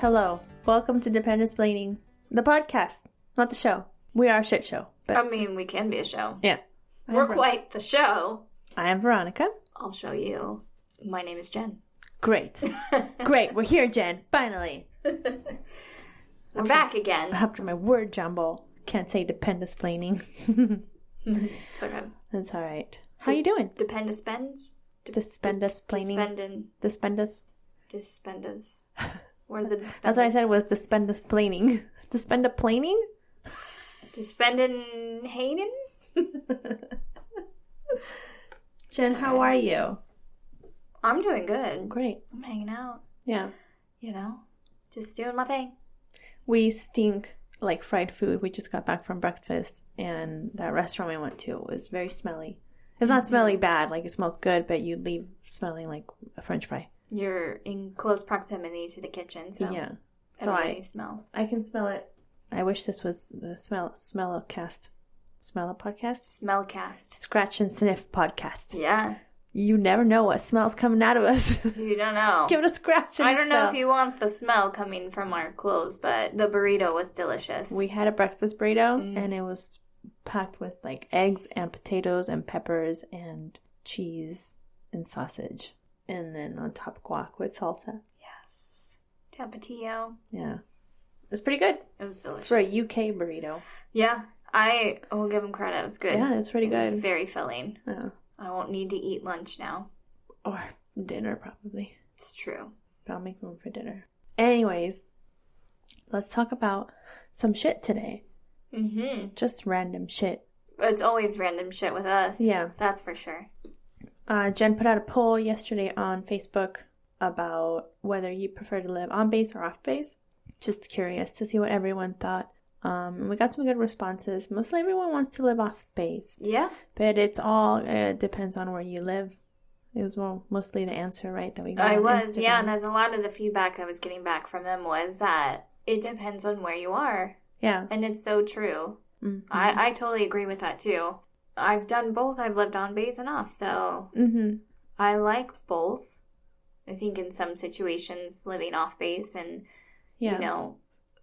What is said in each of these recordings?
Hello. Welcome to Dependence Planning, the podcast, not the show. We are a shit show. But I mean, we can be a show. Yeah. We're quite the show. I am Veronica. I'll show you. My name is Jen. Great. Great. We're here, Jen. Finally. We're back again. After my word jumble. Can't say Dependence Planning. It's okay. That's all right. How you doing? Dependence Bends? Despendus Planning. Despendus. Dispendus. What are the dispendus? That's what I said was Despendus Planning. Despenda Planning? Dispendin Hayden? Jen, how are you? I'm doing good. Great. I'm hanging out. Yeah. You know, just doing my thing. We stink like fried food. We just got back from breakfast, and that restaurant we went to was very smelly. It's not smelly bad, like it smells good, but you leave smelling like a French fry. You're in close proximity to the kitchen, so yeah. So everybody smells. I can smell it. I wish this was the smell a podcast. Smell a podcast? Smellcast. Scratch and sniff podcast. Yeah. You never know what smell's coming out of us. You don't know. Give it a scratch and I don't smell. know if you want the smell coming from our clothes, but the burrito was delicious. We had a breakfast burrito, and it was packed with like eggs and potatoes and peppers and cheese and sausage. And then on top guac with salsa. Yes. Tapatio. Yeah. It was pretty good. It was delicious. For a UK burrito. Yeah. I will give them credit. It was good. Yeah, it was pretty good. It was very filling. Yeah. I won't need to eat lunch now. Or dinner, probably. It's true. But I'll make room for dinner. Anyways, let's talk about some shit today. Mm-hmm. Just random shit. It's always random shit with us. Yeah. That's for sure. Jen put out a poll yesterday on Facebook about whether you prefer to live on base or off base. Just curious to see what everyone thought. And we got some good responses. Mostly everyone wants to live off base. Yeah. But it depends on where you live. It was mostly the answer, right, that we got on Instagram. Yeah, and there's a lot of the feedback I was getting back from them was that it depends on where you are. Yeah. And it's so true. Mm-hmm. I totally agree with that, too. I've done both. I've lived on base and off, so I like both. I think in some situations, living off base and, you know,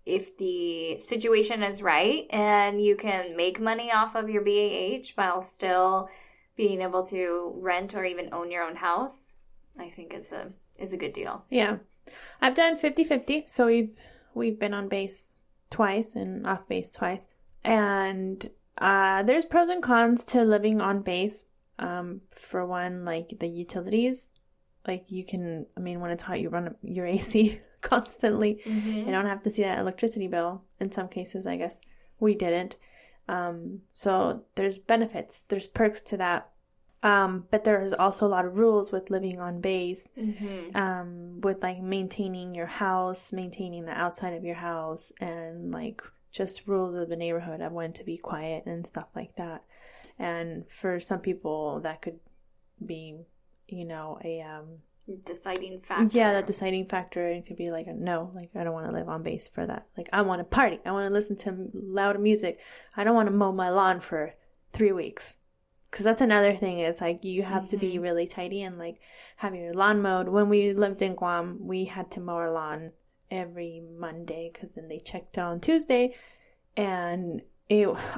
if the situation is right and you can make money off of your BAH while still being able to rent or even own your own house, I think is a good deal. Yeah. I've done 50-50, so we've been on base twice and off base twice. And there's pros and cons to living on base. For one, like the utilities, like you can, when it's hot, you run your AC constantly. You don't have to see that electricity bill. In some cases, I guess we didn't. So there's benefits, there's perks to that. But there's also a lot of rules with living on base, with like maintaining your house, maintaining the outside of your house, and like just rules of the neighborhood of when to be quiet and stuff like that. And for some people that could be, a deciding factor. Yeah, that deciding factor. It could be like, no, like I don't want to live on base for that. Like I want to party. I want to listen to loud music. I don't want to mow my lawn for 3 weeks. Because that's another thing. It's like you have to be really tidy and like have your lawn mowed. When we lived in Guam, we had to mow our lawn every Monday because then they checked on Tuesday, and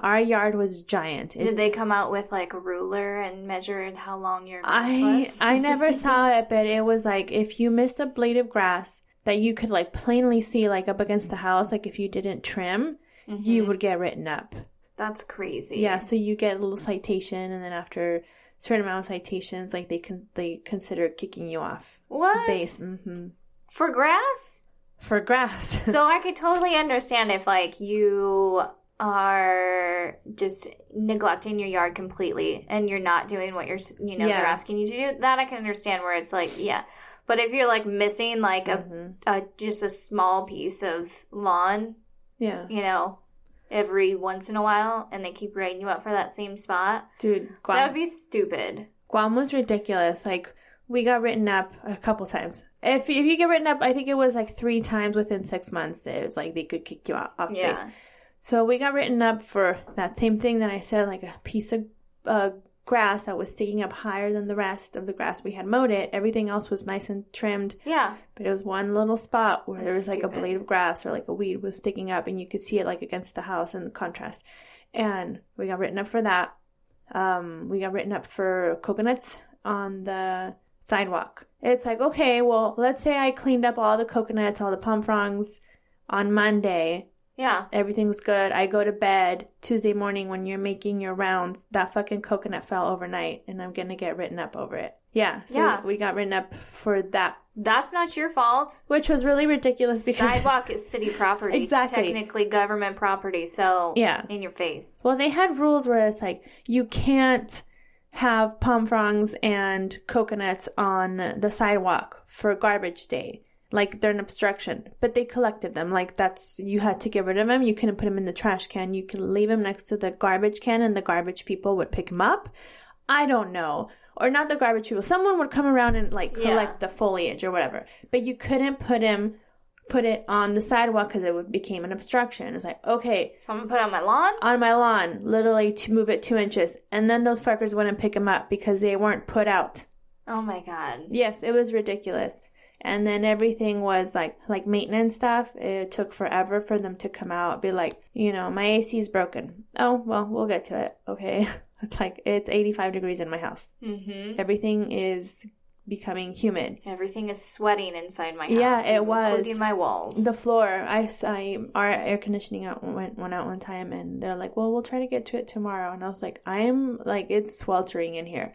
our yard was giant. Did they come out with like a ruler and measured how long your grass was? I never saw it, but it was like if you missed a blade of grass that you could like plainly see like up against the house, like if you didn't trim, you would get written up. That's crazy. Yeah, so you get a little citation, and then after a certain amount of citations, like they consider kicking you off. What? Base. For grass? For grass. So I could totally understand if like you are just neglecting your yard completely and you're not doing what they're asking you to do. That I can understand where it's like, yeah. But if you're like missing like just a small piece of lawn, every once in a while, and they keep writing you up for that same spot. Dude, Guam, that would be stupid. Guam was ridiculous. Like, we got written up a couple times. If you get written up, I think it was like 3 times within 6 months. It was like they could kick you off base. So we got written up for that same thing that I said, like a piece of grass that was sticking up higher than the rest of the grass. We had mowed it. Everything else was nice and trimmed. Yeah. But it was one little spot where there was like stupid. a blade of grass or like a weed was sticking up, and you could see it like against the house and the contrast. And we got written up for that. We got written up for coconuts on the sidewalk. It's like, okay, well, let's say I cleaned up all the coconuts, all the palm fronds on Monday. Yeah. Everything's good. I go to bed Tuesday morning when you're making your rounds. That fucking coconut fell overnight, and I'm going to get written up over it. Yeah. So we got written up for that. That's not your fault. Which was really ridiculous because... Sidewalk is city property. Exactly. Technically government property, so in your face. Well, they had rules where it's like, you can't have palm fronds and coconuts on the sidewalk for garbage day. Like, they're an obstruction. But they collected them. Like, you had to get rid of them. You couldn't put them in the trash can. You could leave them next to the garbage can, and the garbage people would pick them up. I don't know. Or not the garbage people. Someone would come around and, like, collect the foliage or whatever. But you couldn't put it on the sidewalk because it became an obstruction. It was like, okay. So I'm going to put it on my lawn? On my lawn. Literally to move it 2 inches. And then those fuckers wouldn't pick them up because they weren't put out. Oh, my God. Yes, it was ridiculous. And then everything was like maintenance stuff. It took forever for them to come out. Be like, my AC is broken. Oh, well, we'll get to it. Okay. It's 85 degrees in my house. Mm-hmm. Everything is becoming humid. Everything is sweating inside my house. Yeah, it was. Including my walls. The floor. Our air conditioning went out one time, and they're like, well, we'll try to get to it tomorrow. And I was like, it's sweltering in here.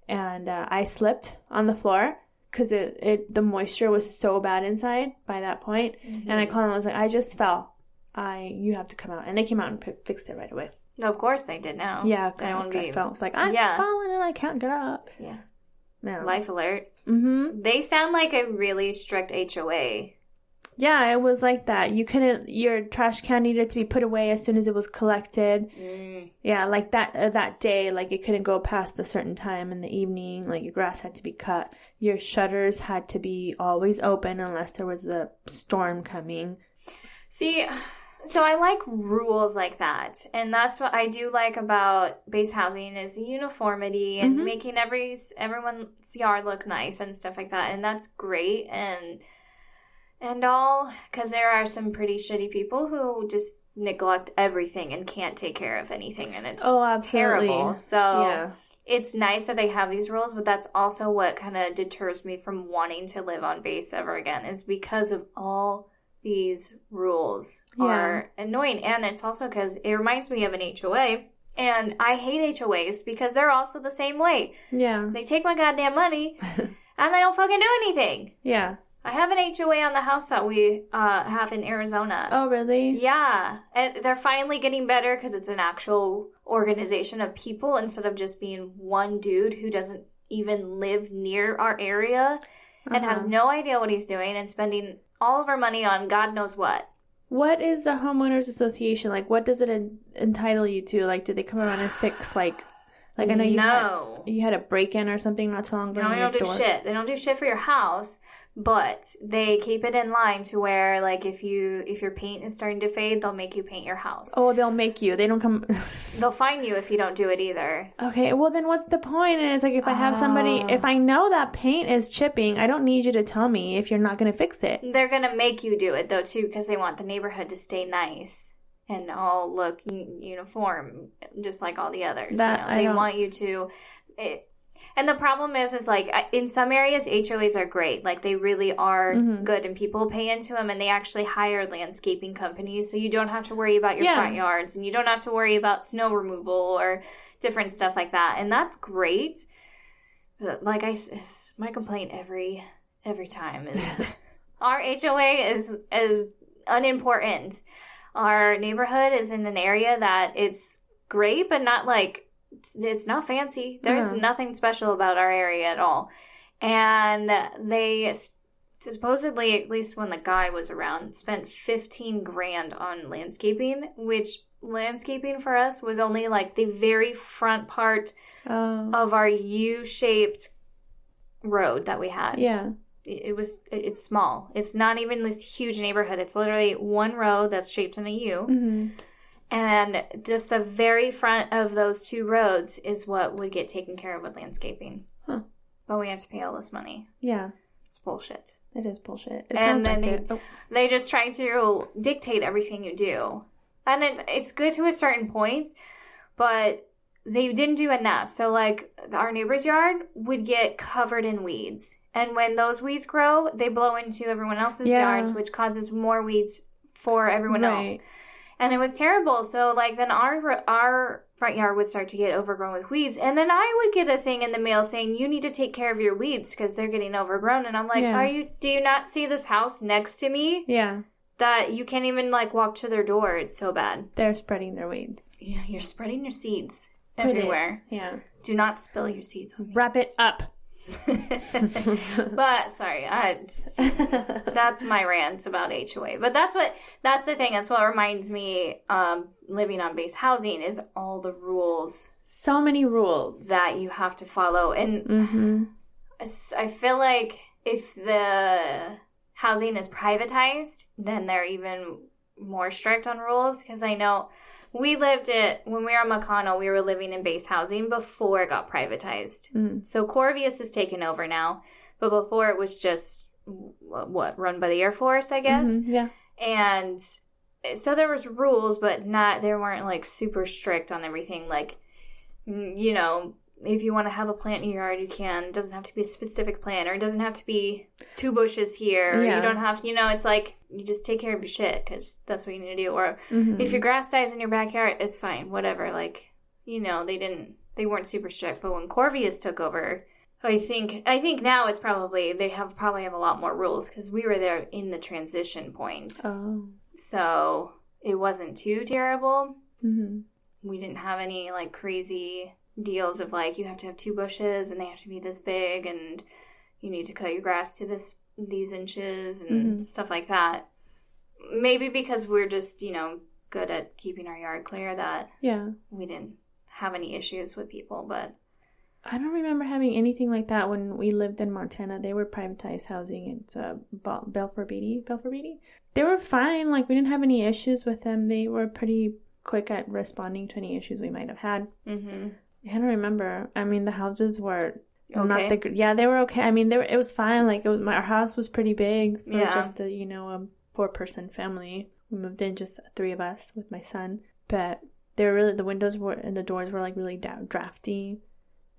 And I slipped on the floor. Because the moisture was so bad inside by that point. Mm-hmm. And I called them. I was like, I just fell. You have to come out. And they came out and fixed it right away. Of course they did now. Yeah. I fell. It's like, I'm falling and I can't get up. Yeah. No. Life alert. Mm-hmm. They sound like a really strict HOA. Yeah, it was like that. Your trash can needed to be put away as soon as it was collected. Mm. Yeah, like that day, like it couldn't go past a certain time in the evening. Like your grass had to be cut. Your shutters had to be always open unless there was a storm coming. See, so I like rules like that. And that's what I do like about base housing is the uniformity and making everyone's yard look nice and stuff like that. And that's great. And all, because there are some pretty shitty people who just neglect everything and can't take care of anything, and it's terrible. So it's nice that they have these rules, but that's also what kind of deters me from wanting to live on base ever again, is because of all these rules are annoying. And it's also because it reminds me of an HOA, and I hate HOAs because they're also the same way. Yeah. They take my goddamn money, and they don't fucking do anything. Yeah. I have an HOA on the house that we have in Arizona. Oh, really? Yeah. And they're finally getting better because it's an actual organization of people instead of just being one dude who doesn't even live near our area and has no idea what he's doing and spending all of our money on God knows what. What is the homeowners association? Like, what does it entitle you to? Like, do they come around and fix, like I know you had a break-in or something not too long ago? No, they don't do shit. They don't do shit for your house. But they keep it in line to where, like, if your paint is starting to fade, they'll make you paint your house. Oh, they'll make you. They don't come... They'll fine you if you don't do it either. Okay, well, then what's the point? And it's like, if I have somebody... If I know that paint is chipping, I don't need you to tell me if you're not going to fix it. They're going to make you do it, though, too, because they want the neighborhood to stay nice and all look uniform, just like all the others. They want you to... And the problem is like, in some areas, HOAs are great. Like, they really are good, and people pay into them, and they actually hire landscaping companies, so you don't have to worry about your front yards, and you don't have to worry about snow removal or different stuff like that. And that's great. But like my complaint every time is our HOA is unimportant. Our neighborhood is in an area that it's great, but not like... It's not fancy. There's nothing special about our area at all. And they supposedly, at least when the guy was around, spent $15,000 on landscaping, which landscaping for us was only like the very front part of our U-shaped road that we had. Yeah. It's small. It's not even this huge neighborhood. It's literally one road that's shaped in a U. Mm-hmm. And just the very front of those 2 roads is what would get taken care of with landscaping. Huh. But we have to pay all this money. Yeah. It's bullshit. It is bullshit. And then they just try to dictate everything you do. And it's good to a certain point, but they didn't do enough. So, like, our neighbor's yard would get covered in weeds. And when those weeds grow, they blow into everyone else's yards, which causes more weeds for everyone else. And it was terrible. So, like, then our front yard would start to get overgrown with weeds. And then I would get a thing in the mail saying, you need to take care of your weeds because they're getting overgrown. And I'm like, do you not see this house next to me? Yeah. That you can't even, like, walk to their door. It's so bad. They're spreading their weeds. Yeah, you're spreading your seeds everywhere. Yeah. Do not spill your seeds on me. Wrap it up. But sorry, that's my rant about HOA. But that's the thing. That's what reminds me, living on base housing is all the rules. So many rules that you have to follow, and I feel like if the housing is privatized, then they're even more strict on rules. Because I know when we were on McConnell, we were living in base housing before it got privatized. So Corvius is taken over now, but before it was just, run by the Air Force, I guess? Yeah. And so there was rules, but they weren't, like, super strict on everything. Like, you know, if you want to have a plant in your yard, you can. It doesn't have to be a specific plant, or it doesn't have to be 2 bushes here. Yeah. You don't have, it's like, you just take care of your shit because that's what you need to do. Or if your grass dies in your backyard, it's fine, whatever. Like, they weren't super strict. But when Corvius took over, I think now it's probably, they probably have a lot more rules because we were there in the transition point. Oh. So it wasn't too terrible. We didn't have any, like, crazy deals of, like, you have to have 2 bushes and they have to be this big and you need to cut your grass to these inches and stuff like that. Maybe because we're just, good at keeping our yard clear that we didn't have any issues with people. But I don't remember having anything like that when we lived in Montana. They were privatized housing. It's Belfort Beatty. They were fine. Like, we didn't have any issues with them. They were pretty quick at responding to any issues we might have had. I don't remember. I mean, the houses were not they were okay. I mean, it was fine. Like, our house was pretty big for just a 4-person family. We moved in just 3 of us with my son, but the windows were and the doors were, like, really drafty,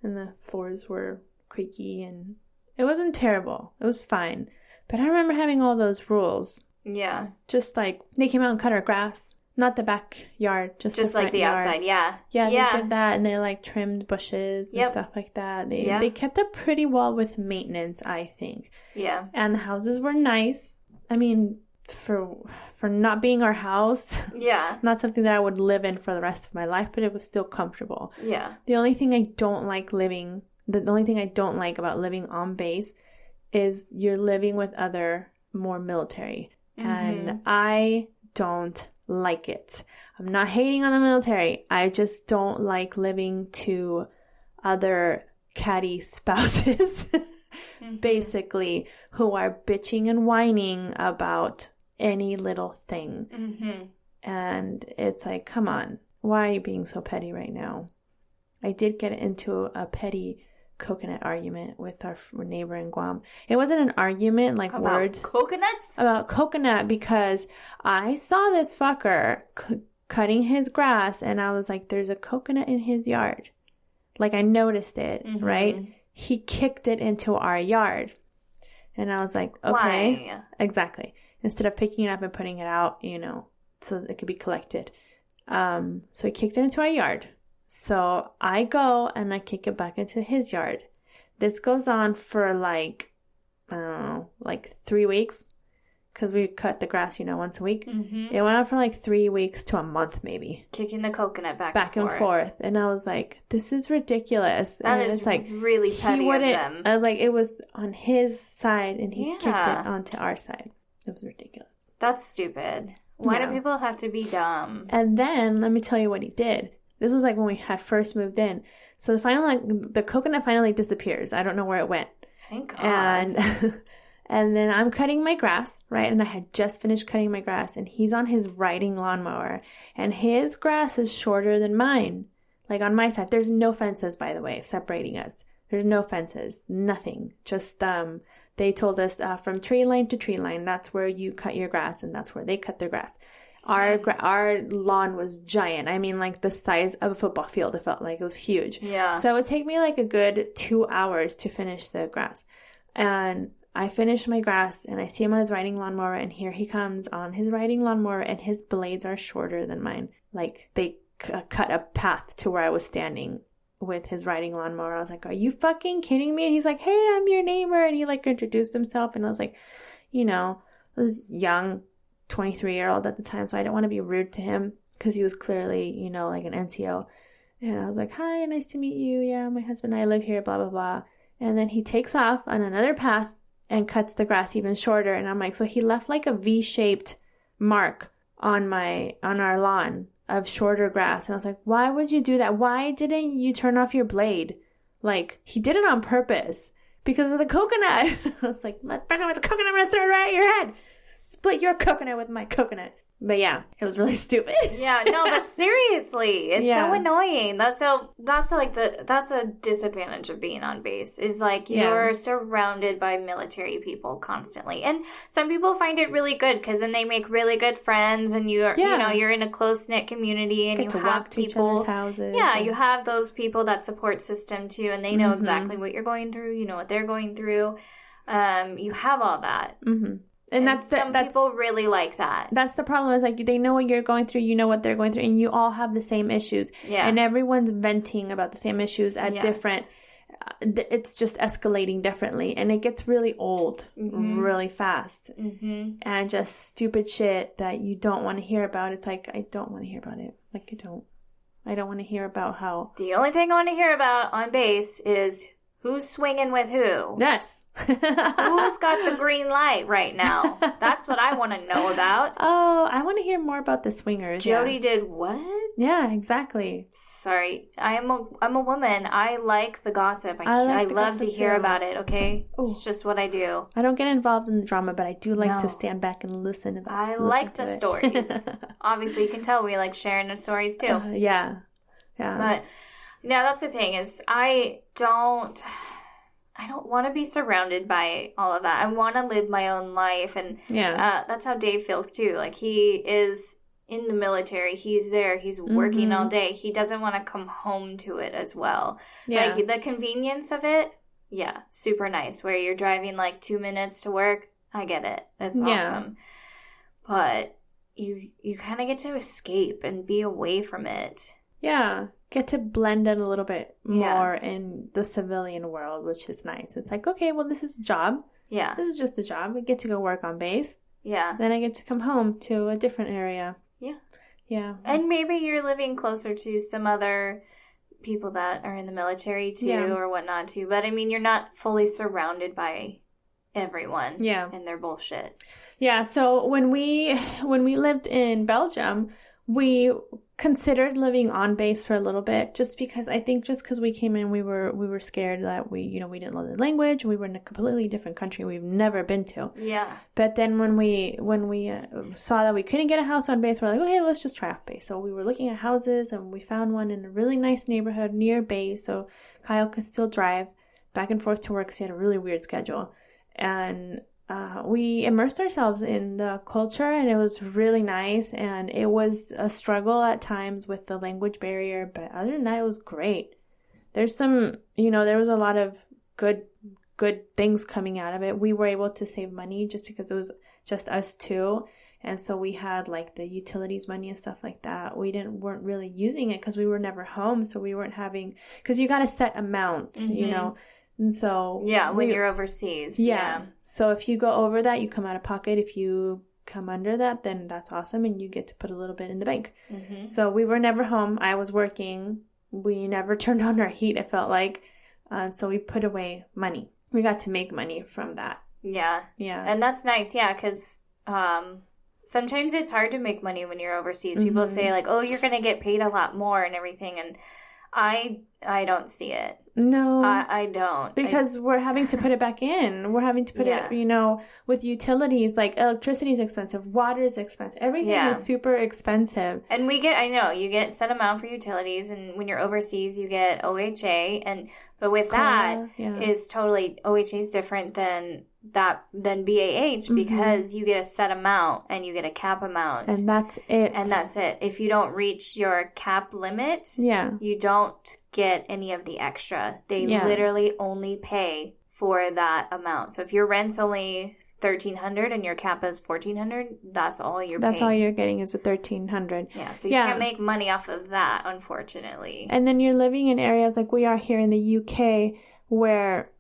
and the floors were creaky, and it wasn't terrible. It was fine, but I remember having all those rules. Yeah, just like they came out and cut our grass. Not the backyard, just the like the yard. Outside, yeah. Yeah, they did that, and they, like, trimmed bushes and stuff like that. They kept up pretty well with maintenance, I think. Yeah. And the houses were nice. I mean, for not being our house. Yeah. Not something that I would live in for the rest of my life, but it was still comfortable. Yeah. The only thing I don't like about living on base is you're living with other more military. And I don't like it. I'm not hating on the military. I just don't like living to other catty spouses, basically, who are bitching and whining about any little thing. And it's like, come on, why are you being so petty right now? I did get into a petty coconut argument with our neighbor in Guam. It wasn't an argument like about words. Coconuts? About coconut, because I saw this fucker cutting his grass, and I was like, there's a coconut in his yard. Like, I noticed it, right? He kicked it into our yard. And I was like, okay. Why? Exactly. Instead of picking it up and putting it out, so it could be collected. So he kicked it into our yard. So I go and I kick it back into his yard. This goes on for like 3 weeks, because we cut the grass, once a week. It went on for like 3 weeks to a month, maybe. Kicking the coconut back and forth. And I was like, this is ridiculous. That is it's like, really petty of them. I was like, it was on his side and he kicked it onto our side. It was ridiculous. That's stupid. Why do people have to be dumb? And then let me tell you what he did. This was like when we had first moved in. So the coconut finally disappears. I don't know where it went. Thank God. And then I'm cutting my grass, right? And I had just finished cutting my grass, and he's on his riding lawnmower, and his grass is shorter than mine. Like on my side, there's no fences, by the way, separating us. There's no fences, nothing. Just, they told us from tree line to tree line, that's where you cut your grass, and that's where they cut their grass. Our lawn was giant. I mean, like the size of a football field. It felt like it was huge. Yeah. So it would take me like a good 2 hours to finish the grass. And I finished my grass, and I see him on his riding lawnmower, and here he comes on his riding lawnmower, and his blades are shorter than mine. Like they cut a path to where I was standing with his riding lawnmower. I was like, are you fucking kidding me? And he's like, hey, I'm your neighbor. And he like introduced himself, and I was like, you know, I was young, 23-year-old at the time, so I didn't want to be rude to him because he was clearly, you know, like an NCO. And I was like, hi, nice to meet you. Yeah, my husband and I live here, blah, blah, blah. And then he takes off on another path and cuts the grass even shorter. And I'm like, so he left like a V-shaped mark on our lawn of shorter grass. And I was like, why would you do that? Why didn't you turn off your blade? Like, he did it on purpose because of the coconut. I was like, motherfucker with the coconut, I'm going to throw it right at your head. Split your coconut with my coconut. But yeah, it was really stupid. Yeah, no, but seriously, it's so annoying. That's a disadvantage of being on base. Is like you're surrounded by military people constantly, and some people find it really good because then they make really good friends, and you're in a close knit community, and you have people. Each other's houses. Yeah, you have those people, that support system too, and they know exactly what you're going through. You know what they're going through. You have all that. Mm-hmm. And that's people really like that. That's the problem, is like they know what you're going through, you know what they're going through, and you all have the same issues. Yeah. And everyone's venting about the same issues at different. It's just escalating differently, and it gets really old really fast, and just stupid shit that you don't want to hear about. It's like, I don't want to hear about it. Like I don't want to hear about how. The only thing I want to hear about on base is who's swinging with who. Yes. Who's got the green light right now? That's what I want to know about. Oh, I want to hear more about the swingers. Jody did what? Yeah, exactly. Sorry, I'm a woman. I like the gossip. I love to hear about it. Okay, it's just what I do. I don't get involved in the drama, but I do like to stand back and listen. I like the stories. Obviously, you can tell we like sharing the stories too. Yeah. But no, that's the thing, is I don't want to be surrounded by all of that. I want to live my own life. And that's how Dave feels too. Like, he is in the military. He's there. He's working all day. He doesn't want to come home to it as well. Yeah. Like, the convenience of it, super nice. Where you're driving like 2 minutes to work. I get it. That's awesome. But you kind of get to escape and be away from it. Yeah. Get to blend in a little bit more in the civilian world, which is nice. It's like, okay, well, this is a job. Yeah. This is just a job. We get to go work on base. Yeah. Then I get to come home to a different area. Yeah. Yeah. And maybe you're living closer to some other people that are in the military too or whatnot too. But I mean, you're not fully surrounded by everyone and their bullshit. Yeah. So when we lived in Belgium, we considered living on base for a little bit, just because we came in, we were scared that we didn't know the language. We were in a completely different country we've never been to. Yeah. But then when we saw that we couldn't get a house on base, we're like, okay, let's just try off base. So we were looking at houses, and we found one in a really nice neighborhood near base, so Kyle could still drive back and forth to work because he had a really weird schedule. And we immersed ourselves in the culture, and it was really nice. And it was a struggle at times with the language barrier, but other than that, it was great. There's some, there was a lot of good things coming out of it. We were able to save money just because it was just us two. And so we had like the utilities money and stuff like that. We weren't really using it because we were never home. So we weren't having, because you got a set amount, And so when you're overseas. Yeah. So if you go over that, you come out of pocket. If you come under that, then that's awesome, and you get to put a little bit in the bank. Mm-hmm. So we were never home. I was working. We never turned on our heat, it felt like. So we put away money. We got to make money from that. Yeah. Yeah. And that's nice. Yeah. Because sometimes it's hard to make money when you're overseas. People say like, oh, you're going to get paid a lot more and everything. And I don't see it. No. I don't. Because we're having to put it back in. We're having to put it, you know, with utilities, like electricity is expensive, water is expensive, everything is super expensive. And you get set amount for utilities, and when you're overseas, you get OHA, but with that, is totally, OHA is different than BAH because you get a set amount and you get a cap amount. And that's it. If you don't reach your cap limit, you don't get any of the extra. They literally only pay for that amount. So if your rent's only $1,300 and your cap is $1,400, that's all you're paying. That's all you're getting is $1,300. Yeah, so you can't make money off of that, unfortunately. And then you're living in areas like we are here in the UK where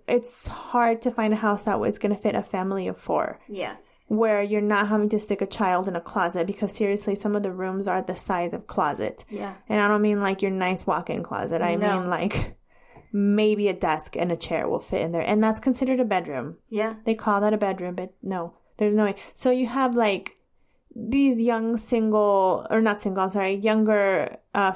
it's hard to find a house that is going to fit a family of 4. Yes. Where you're not having to stick a child in a closet, because seriously, some of the rooms are the size of closet. Yeah. And I don't mean like your nice walk-in closet. I mean like maybe a desk and a chair will fit in there. And that's considered a bedroom. Yeah. They call that a bedroom, but no, there's no way. So you have like these younger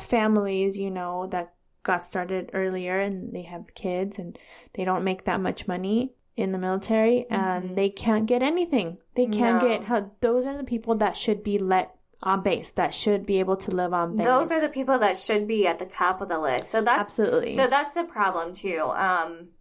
families, you know, that got started earlier and they have kids and they don't make that much money in the military and they can't get anything. They can't those are the people that should be let on base, that should be able to live on base. Those are the people that should be at the top of the list. So that's absolutely. So that's the problem too.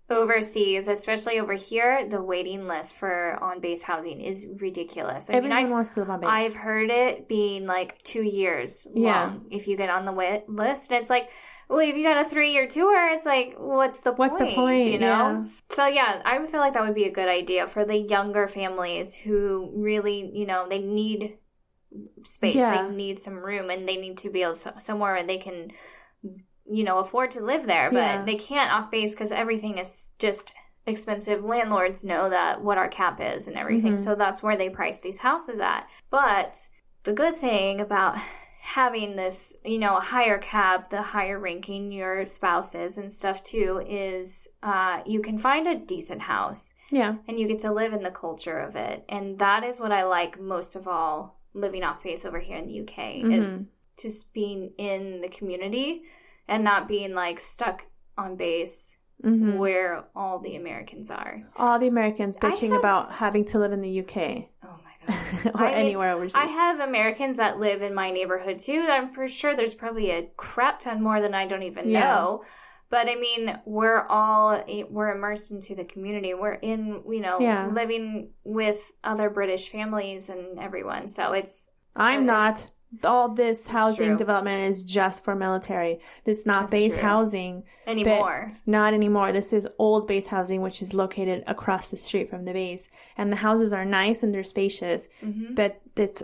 Overseas, especially over here, the waiting list for on-base housing is ridiculous. Everyone wants to live on base. I've heard it being like 2 years long if you get on the list, and it's like, well, if you got a 3-year tour, it's like, what's the point? You know? Yeah. So, I feel like that would be a good idea for the younger families who really, you know, they need space. Yeah. They need some room, and they need to be able to, somewhere where they can, you know, afford to live there. But they can't off base because everything is just expensive. Landlords know that what our cap is and everything. So that's where they price these houses at. But the good thing about having this, you know, a higher cap, the higher ranking your spouse is and stuff too, is you can find a decent house. Yeah. And you get to live in the culture of it. And that is what I like most of all living off base over here in the UK, is just being in the community and not being like stuck on base where all the Americans are. All the Americans bitching about having to live in the UK. Oh my or anywhere overseas. I have Americans that live in my neighborhood too. I'm for sure there's probably a crap ton more than I don't even know. But I mean, we're immersed into the community. We're in, you know, living with other British families and everyone. So all this housing development is just for military. This is not base housing anymore. Not anymore. This is old base housing, which is located across the street from the base. And the houses are nice and they're spacious, but it's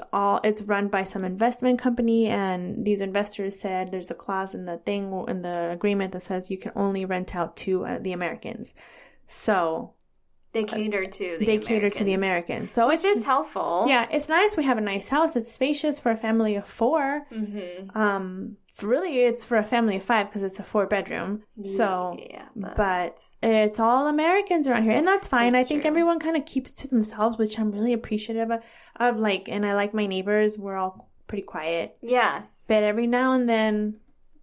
run by some investment company. And these investors said there's a clause in the agreement that says you can only rent out to the Americans. So they cater to the Americans. So which is helpful. Yeah, it's nice. We have a nice house. It's spacious for a family of 4. Really, it's for a family of 5 because it's a 4-bedroom. So, but it's all Americans around here, and that's fine. I think everyone kind of keeps to themselves, which I'm really appreciative of. Like, and I like my neighbors. We're all pretty quiet. Yes. But every now and then,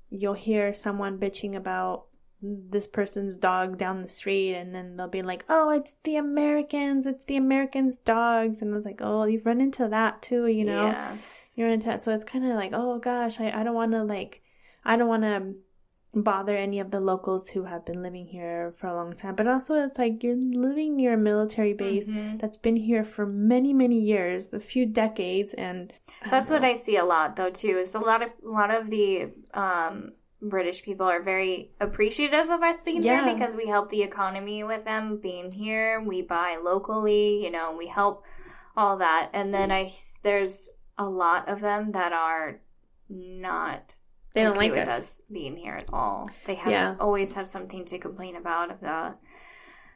you'll hear someone bitching about this person's dog down the street, and then they'll be like, oh, it's the Americans dogs. And I was like, oh, you've run into that too, you know? Yes. You're into that. So it's kind of like, oh gosh, I don't want to bother any of the locals who have been living here for a long time. But also it's like you're living near a military base that's been here for many, many years, a few decades. And that's what I see a lot though too, is a lot of the British people are very appreciative of us being here because we help the economy with them being here. We buy locally, you know, we help all that. And then there's a lot of them that are not they don't like us being here at all. They always have something to complain about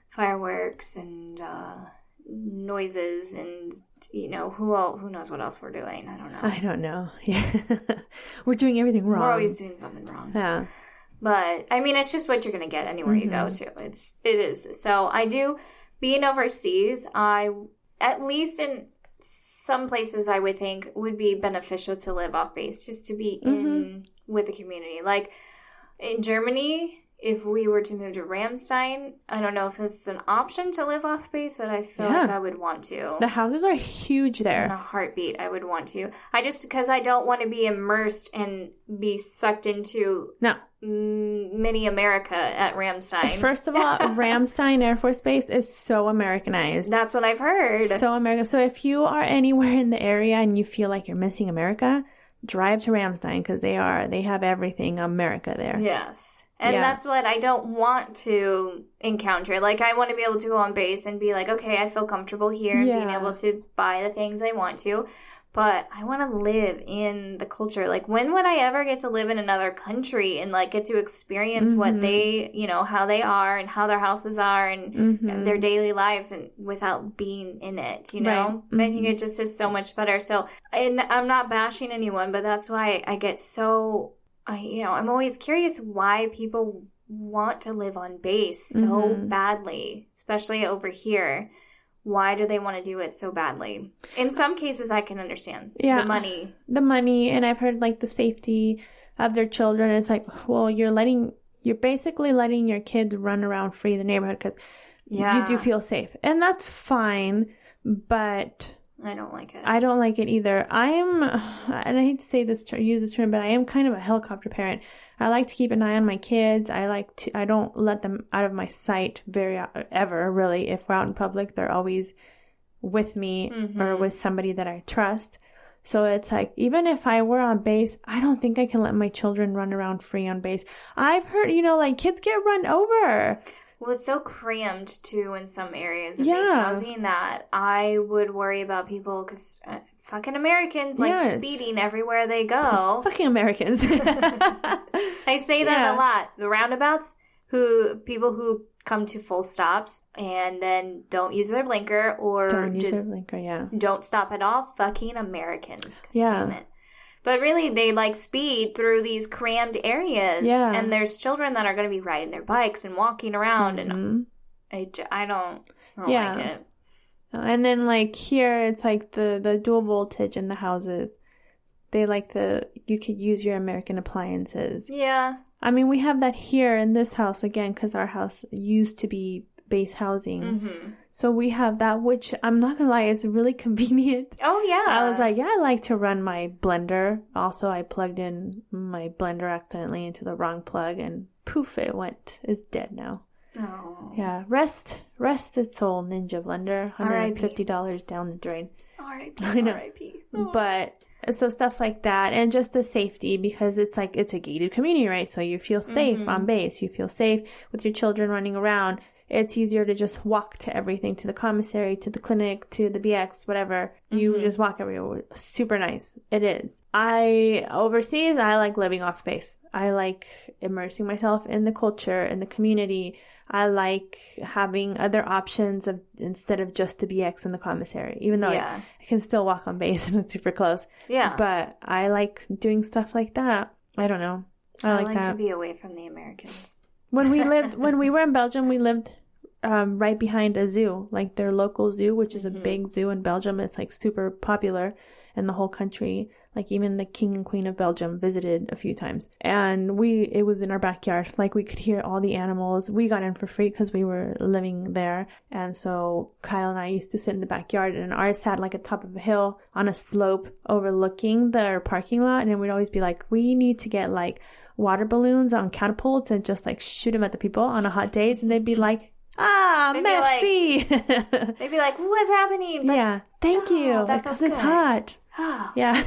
fireworks and noises, and you know, who knows what else we're doing. I don't know. Yeah. We're doing everything wrong. We're always doing something wrong. Yeah. But I mean, it's just what you're going to get anywhere you go to. It is. So I do, being overseas, at least in some places I would think would be beneficial to live off base, just to be in with the community. Like in Germany, if we were to move to Ramstein, I don't know if it's an option to live off base, but I feel like I would want to. The houses are huge there. In a heartbeat, I would want to. Because I don't want to be immersed and be sucked into mini America at Ramstein. First of all, Ramstein Air Force Base is so Americanized. That's what I've heard. So American. So if you are anywhere in the area and you feel like you're missing America, drive to Ramstein because they have everything America there. Yes. And that's what I don't want to encounter. Like, I want to be able to go on base and be like, okay, I feel comfortable here and being able to buy the things I want to. But I want to live in the culture. Like, when would I ever get to live in another country and, like, get to experience what they, how they are and how their houses are and their daily lives and without being in it, Right. I think it just is so much better. So, and I'm not bashing anyone, but that's why I get so... I'm always curious why people want to live on base so badly, especially over here. Why do they want to do it so badly? In some cases, I can understand. Yeah. The money. And I've heard like the safety of their children. It's like, well, you're basically letting your kids run around free in the neighborhood because you do feel safe. And that's fine. But... I don't like it. I don't like it either. And I hate to say use this term, but I am kind of a helicopter parent. I like to keep an eye on my kids. I don't let them out of my sight ever, really. If we're out in public, they're always with me or with somebody that I trust. So it's like, even if I were on base, I don't think I can let my children run around free on base. I've heard, like kids get run over. Well, it's so crammed, too, in some areas of base housing that I would worry about people because fucking Americans like speeding everywhere they go. Fucking Americans. I say that a lot. The roundabouts, people who come to full stops and then don't use their blinker or don't stop at all. Fucking Americans. God damn it. But really, they like speed through these crammed areas. Yeah. And there's children that are going to be riding their bikes and walking around. And I don't like it. And then like here, it's like the dual voltage in the houses. They like you could use your American appliances. Yeah. I mean, we have that here in this house again, because our house used to be base housing. So we have that, which I'm not gonna lie, is really convenient. Oh yeah. I was like, I like to run my blender. Also, I plugged in my blender accidentally into the wrong plug and poof, it's dead now. Oh. Yeah. Rest its soul, Ninja Blender. $150 down the drain. R.I.P. I know. R.I.P. Oh. But so stuff like that, and just the safety, because it's like it's a gated community, right? So you feel safe on base. You feel safe with your children running around. It's easier to just walk to everything, to the commissary, to the clinic, to the BX, whatever. You just walk everywhere. Super nice. It is. Overseas, I like living off base. I like immersing myself in the culture, in the community. I like having other options instead of just the BX and the commissary, even though I can still walk on base and it's super close. Yeah. But I like doing stuff like that. I don't know. I like that. To be away from the Americans. When we were in Belgium, we lived right behind a zoo, like their local zoo, which is a big zoo in Belgium. It's like super popular in the whole country. Like even the King and Queen of Belgium visited a few times. And it was in our backyard. Like we could hear all the animals. We got in for free because we were living there. And so Kyle and I used to sit in the backyard, and ours sat like at the top of a hill on a slope overlooking their parking lot. And we'd always be like, we need to get like water balloons on catapults and just like shoot them at the people on a hot day. And they'd be like, merci. They'd be like, what's happening? But, thank you. Because it's hot. Yeah.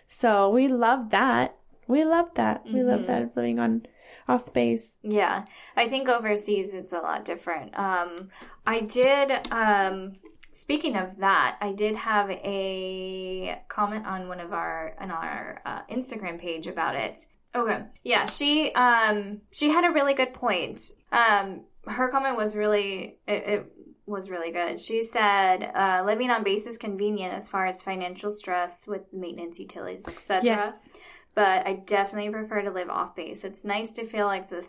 So we love that. We love that living on off base. Yeah. I think overseas it's a lot different. I did, speaking of that, I did have a comment on our Instagram page about it. Okay. Yeah, she had a really good point. Her comment was really was really good. She said, living on base is convenient as far as financial stress with maintenance, utilities, etc. Yes. But I definitely prefer to live off base. It's nice to feel like the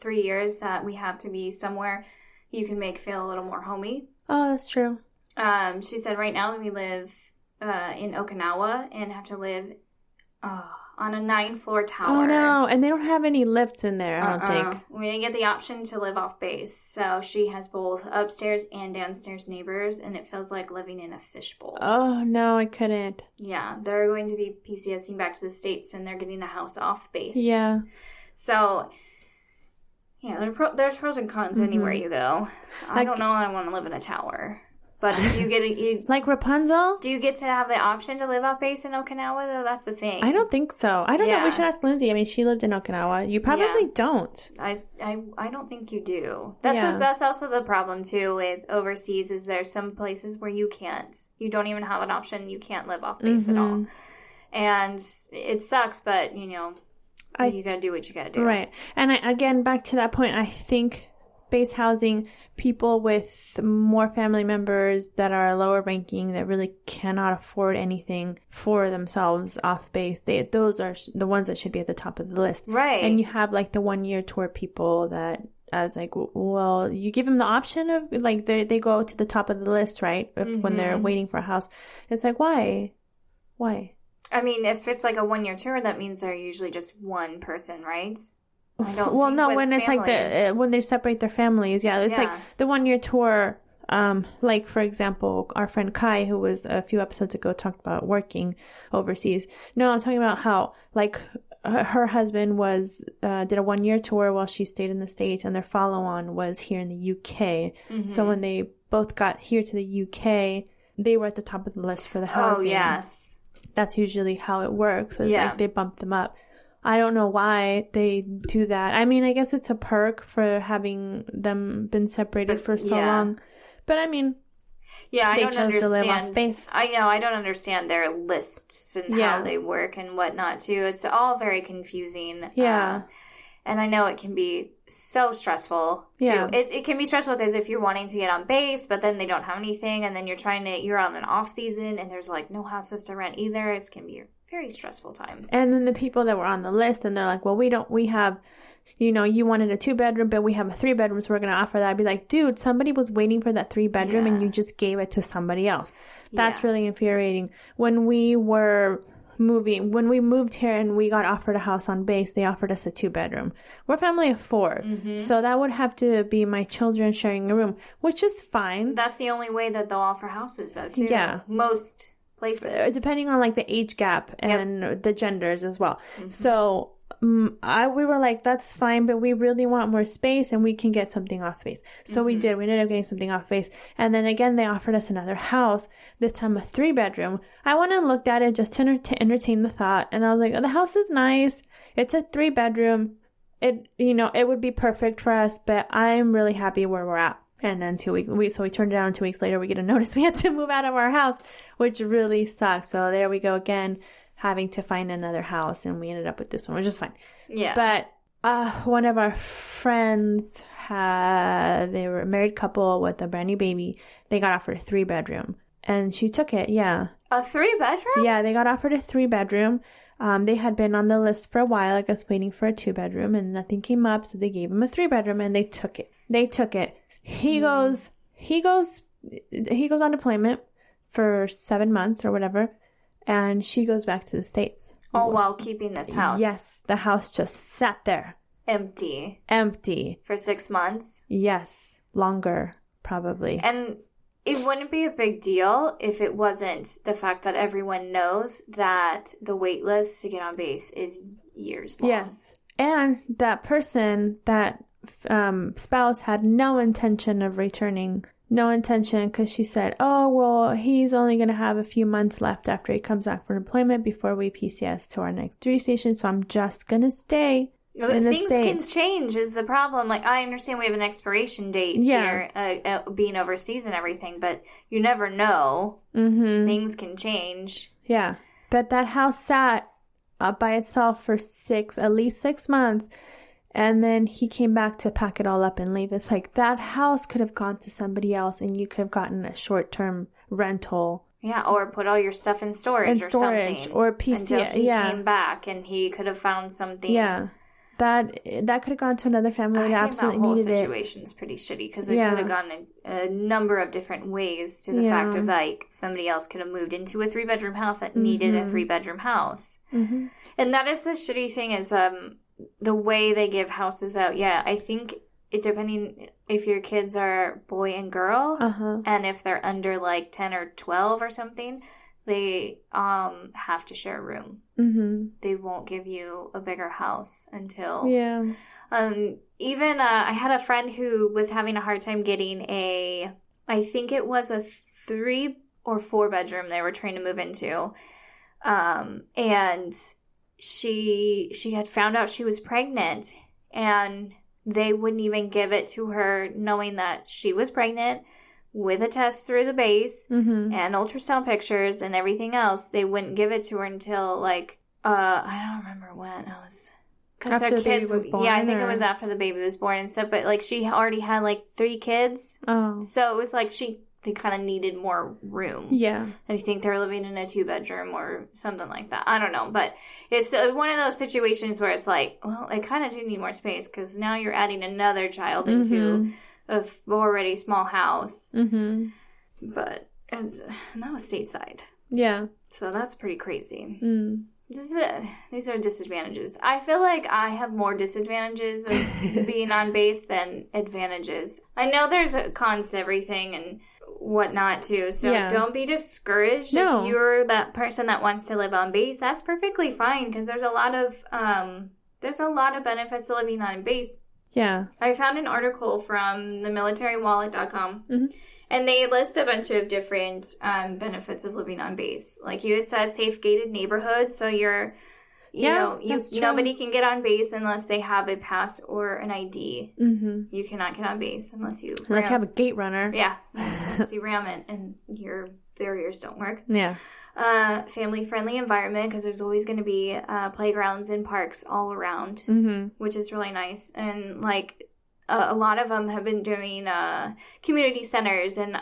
3 years that we have to be somewhere you can make feel a little more homey. Oh, that's true. She said right now we live in Okinawa and have to live on a 9-floor tower. Oh, no. And they don't have any lifts in there, I don't think. We didn't get the option to live off base. So she has both upstairs and downstairs neighbors, and it feels like living in a fishbowl. Oh, no, I couldn't. Yeah, they're going to be PCSing back to the States, and they're getting a house off base. Yeah. So, yeah, there's pros and cons anywhere you go. I don't know I want to live in a tower. But do you get like Rapunzel? Do you get to have the option to live off base in Okinawa, though? That's the thing. I don't think so. I don't know. We should ask Lindsay. I mean, she lived in Okinawa. You probably don't. I don't think you do. That's also the problem, too, with overseas, is there's some places where you can't. You don't even have an option. You can't live off base at all. And it sucks, but, you know, you gotta do what you gotta do. Right. And again, back to that point, I think base housing, people with more family members that are lower ranking that really cannot afford anything for themselves off base, those are the ones that should be at the top of the list. Right. And you have like the 1-year tour people that I was like, well, you give them the option of like they go to the top of the list, right? When they're waiting for a house. It's like, why? I mean, if it's like a 1-year tour, that means they're usually just one person, right? Well, no, when it's like when they separate their families, it's like the 1-year tour. Like for example, our friend Kai, who was a few episodes ago, talked about working overseas. No, I'm talking about how like her husband was did a 1-year tour while she stayed in the States, and their follow-on was here in the UK. So when they both got here to the UK, they were at the top of the list for the housing. Oh yes, that's usually how it works. It's like they bump them up. I don't know why they do that. I mean, I guess it's a perk for having them been separated for so long. But I mean, I don't understand. I know, I don't understand their lists and how they work and whatnot too. It's all very confusing. Yeah. And I know it can be so stressful too. Yeah. It can be stressful because if you're wanting to get on base, but then they don't have anything, and then you're on an off season and there's like no houses to rent either. It can be very stressful time. And then the people that were on the list, and they're like, well, we have, you know, you wanted a 2-bedroom, but we have a 3-bedroom, so we're going to offer that. I'd be like, dude, somebody was waiting for that 3-bedroom and you just gave it to somebody else. That's really infuriating. When we moved here and we got offered a house on base, they offered us a 2-bedroom. We're a family of 4. So that would have to be my children sharing a room, which is fine. That's the only way that they'll offer houses though, too. Yeah. Most places. Depending on like the age gap and the genders as well. So we were like, that's fine, but we really want more space and we can get something off base. So we did. We ended up getting something off base. And then again, they offered us another house, this time a 3-bedroom. I went and looked at it just to entertain the thought. And I was like, oh, the house is nice. It's a 3-bedroom. It would be perfect for us, but I'm really happy where we're at. And then 2 weeks, so we turned it down. 2 weeks later, we get a notice we had to move out of our house, which really sucks. So there we go again, having to find another house, and we ended up with this one, which is fine. Yeah. But one of our friends they were a married couple with a brand new baby. They got offered a 3-bedroom, and she took it. Yeah. A 3-bedroom? Yeah, they got offered a 3-bedroom. They had been on the list for a while, I guess, waiting for a 2-bedroom, and nothing came up, so they gave him a 3-bedroom, and they took it. He goes on deployment for 7 months or whatever, and she goes back to the States. Oh, while keeping this house? Yes, the house just sat there. Empty. For 6 months? Yes, longer, probably. And it wouldn't be a big deal if it wasn't the fact that everyone knows that the wait list to get on base is years long. Yes, and that person, that spouse, had no intention of returning. No intention, because she said, oh, well, he's only going to have a few months left after he comes back from deployment before we PCS to our next 3 station, so I'm just going to stay in the States. Things can change is the problem. Like, I understand we have an expiration date here, being overseas and everything, but you never know. Things can change. Yeah, but that house sat up by itself for at least 6 months. And then he came back to pack it all up and leave. It's like that house could have gone to somebody else and you could have gotten a short-term rental. Yeah, or put all your stuff in storage or something. Or PC. Until he came back and he could have found something that could have gone to another family that absolutely needed it. That whole situation's pretty shitty because it could have gone a number of different ways to the fact of like somebody else could have moved into a 3-bedroom house that needed a 3-bedroom house. Mm-hmm. And that is the shitty thing is the way they give houses out. Yeah, I think it depending if your kids are boy and girl and if they're under like 10 or 12 or something, they have to share a room. Mm-hmm. They won't give you a bigger house until... Yeah. Even I had a friend who was having a hard time getting I think it was a 3 or 4 bedroom they were trying to move into. And she had found out she was pregnant and they wouldn't even give it to her knowing that she was pregnant. With a test through the base and ultrasound pictures and everything else, they wouldn't give it to her until like I don't remember when it was because their kids was born. Yeah, I think it was after the baby was born and stuff. But like she already had like 3 kids, so it was like they kind of needed more room. Yeah, I think they were living in a 2-bedroom or something like that. I don't know, but it's one of those situations where it's like, well, I kind of do need more space because now you're adding another child into a already small house. Mm-hmm. But and that was stateside. Yeah. So that's pretty crazy. Mm. These are disadvantages. I feel like I have more disadvantages of being on base than advantages. I know there's cons to everything and whatnot too. So don't be discouraged if you're that person that wants to live on base. That's perfectly fine because there's a lot of benefits to living on base. Yeah. I found an article from themilitarywallet.com, and they list a bunch of different benefits of living on base. Like you had said, safe gated neighborhood, so nobody can get on base unless they have a pass or an ID. Mm-hmm. You cannot get on base unless you have a gate runner. Yeah, unless you ram it and your barriers don't work. Yeah. Family-friendly environment because there's always going to be playgrounds and parks all around, which is really nice. And like a lot of them have been doing community centers and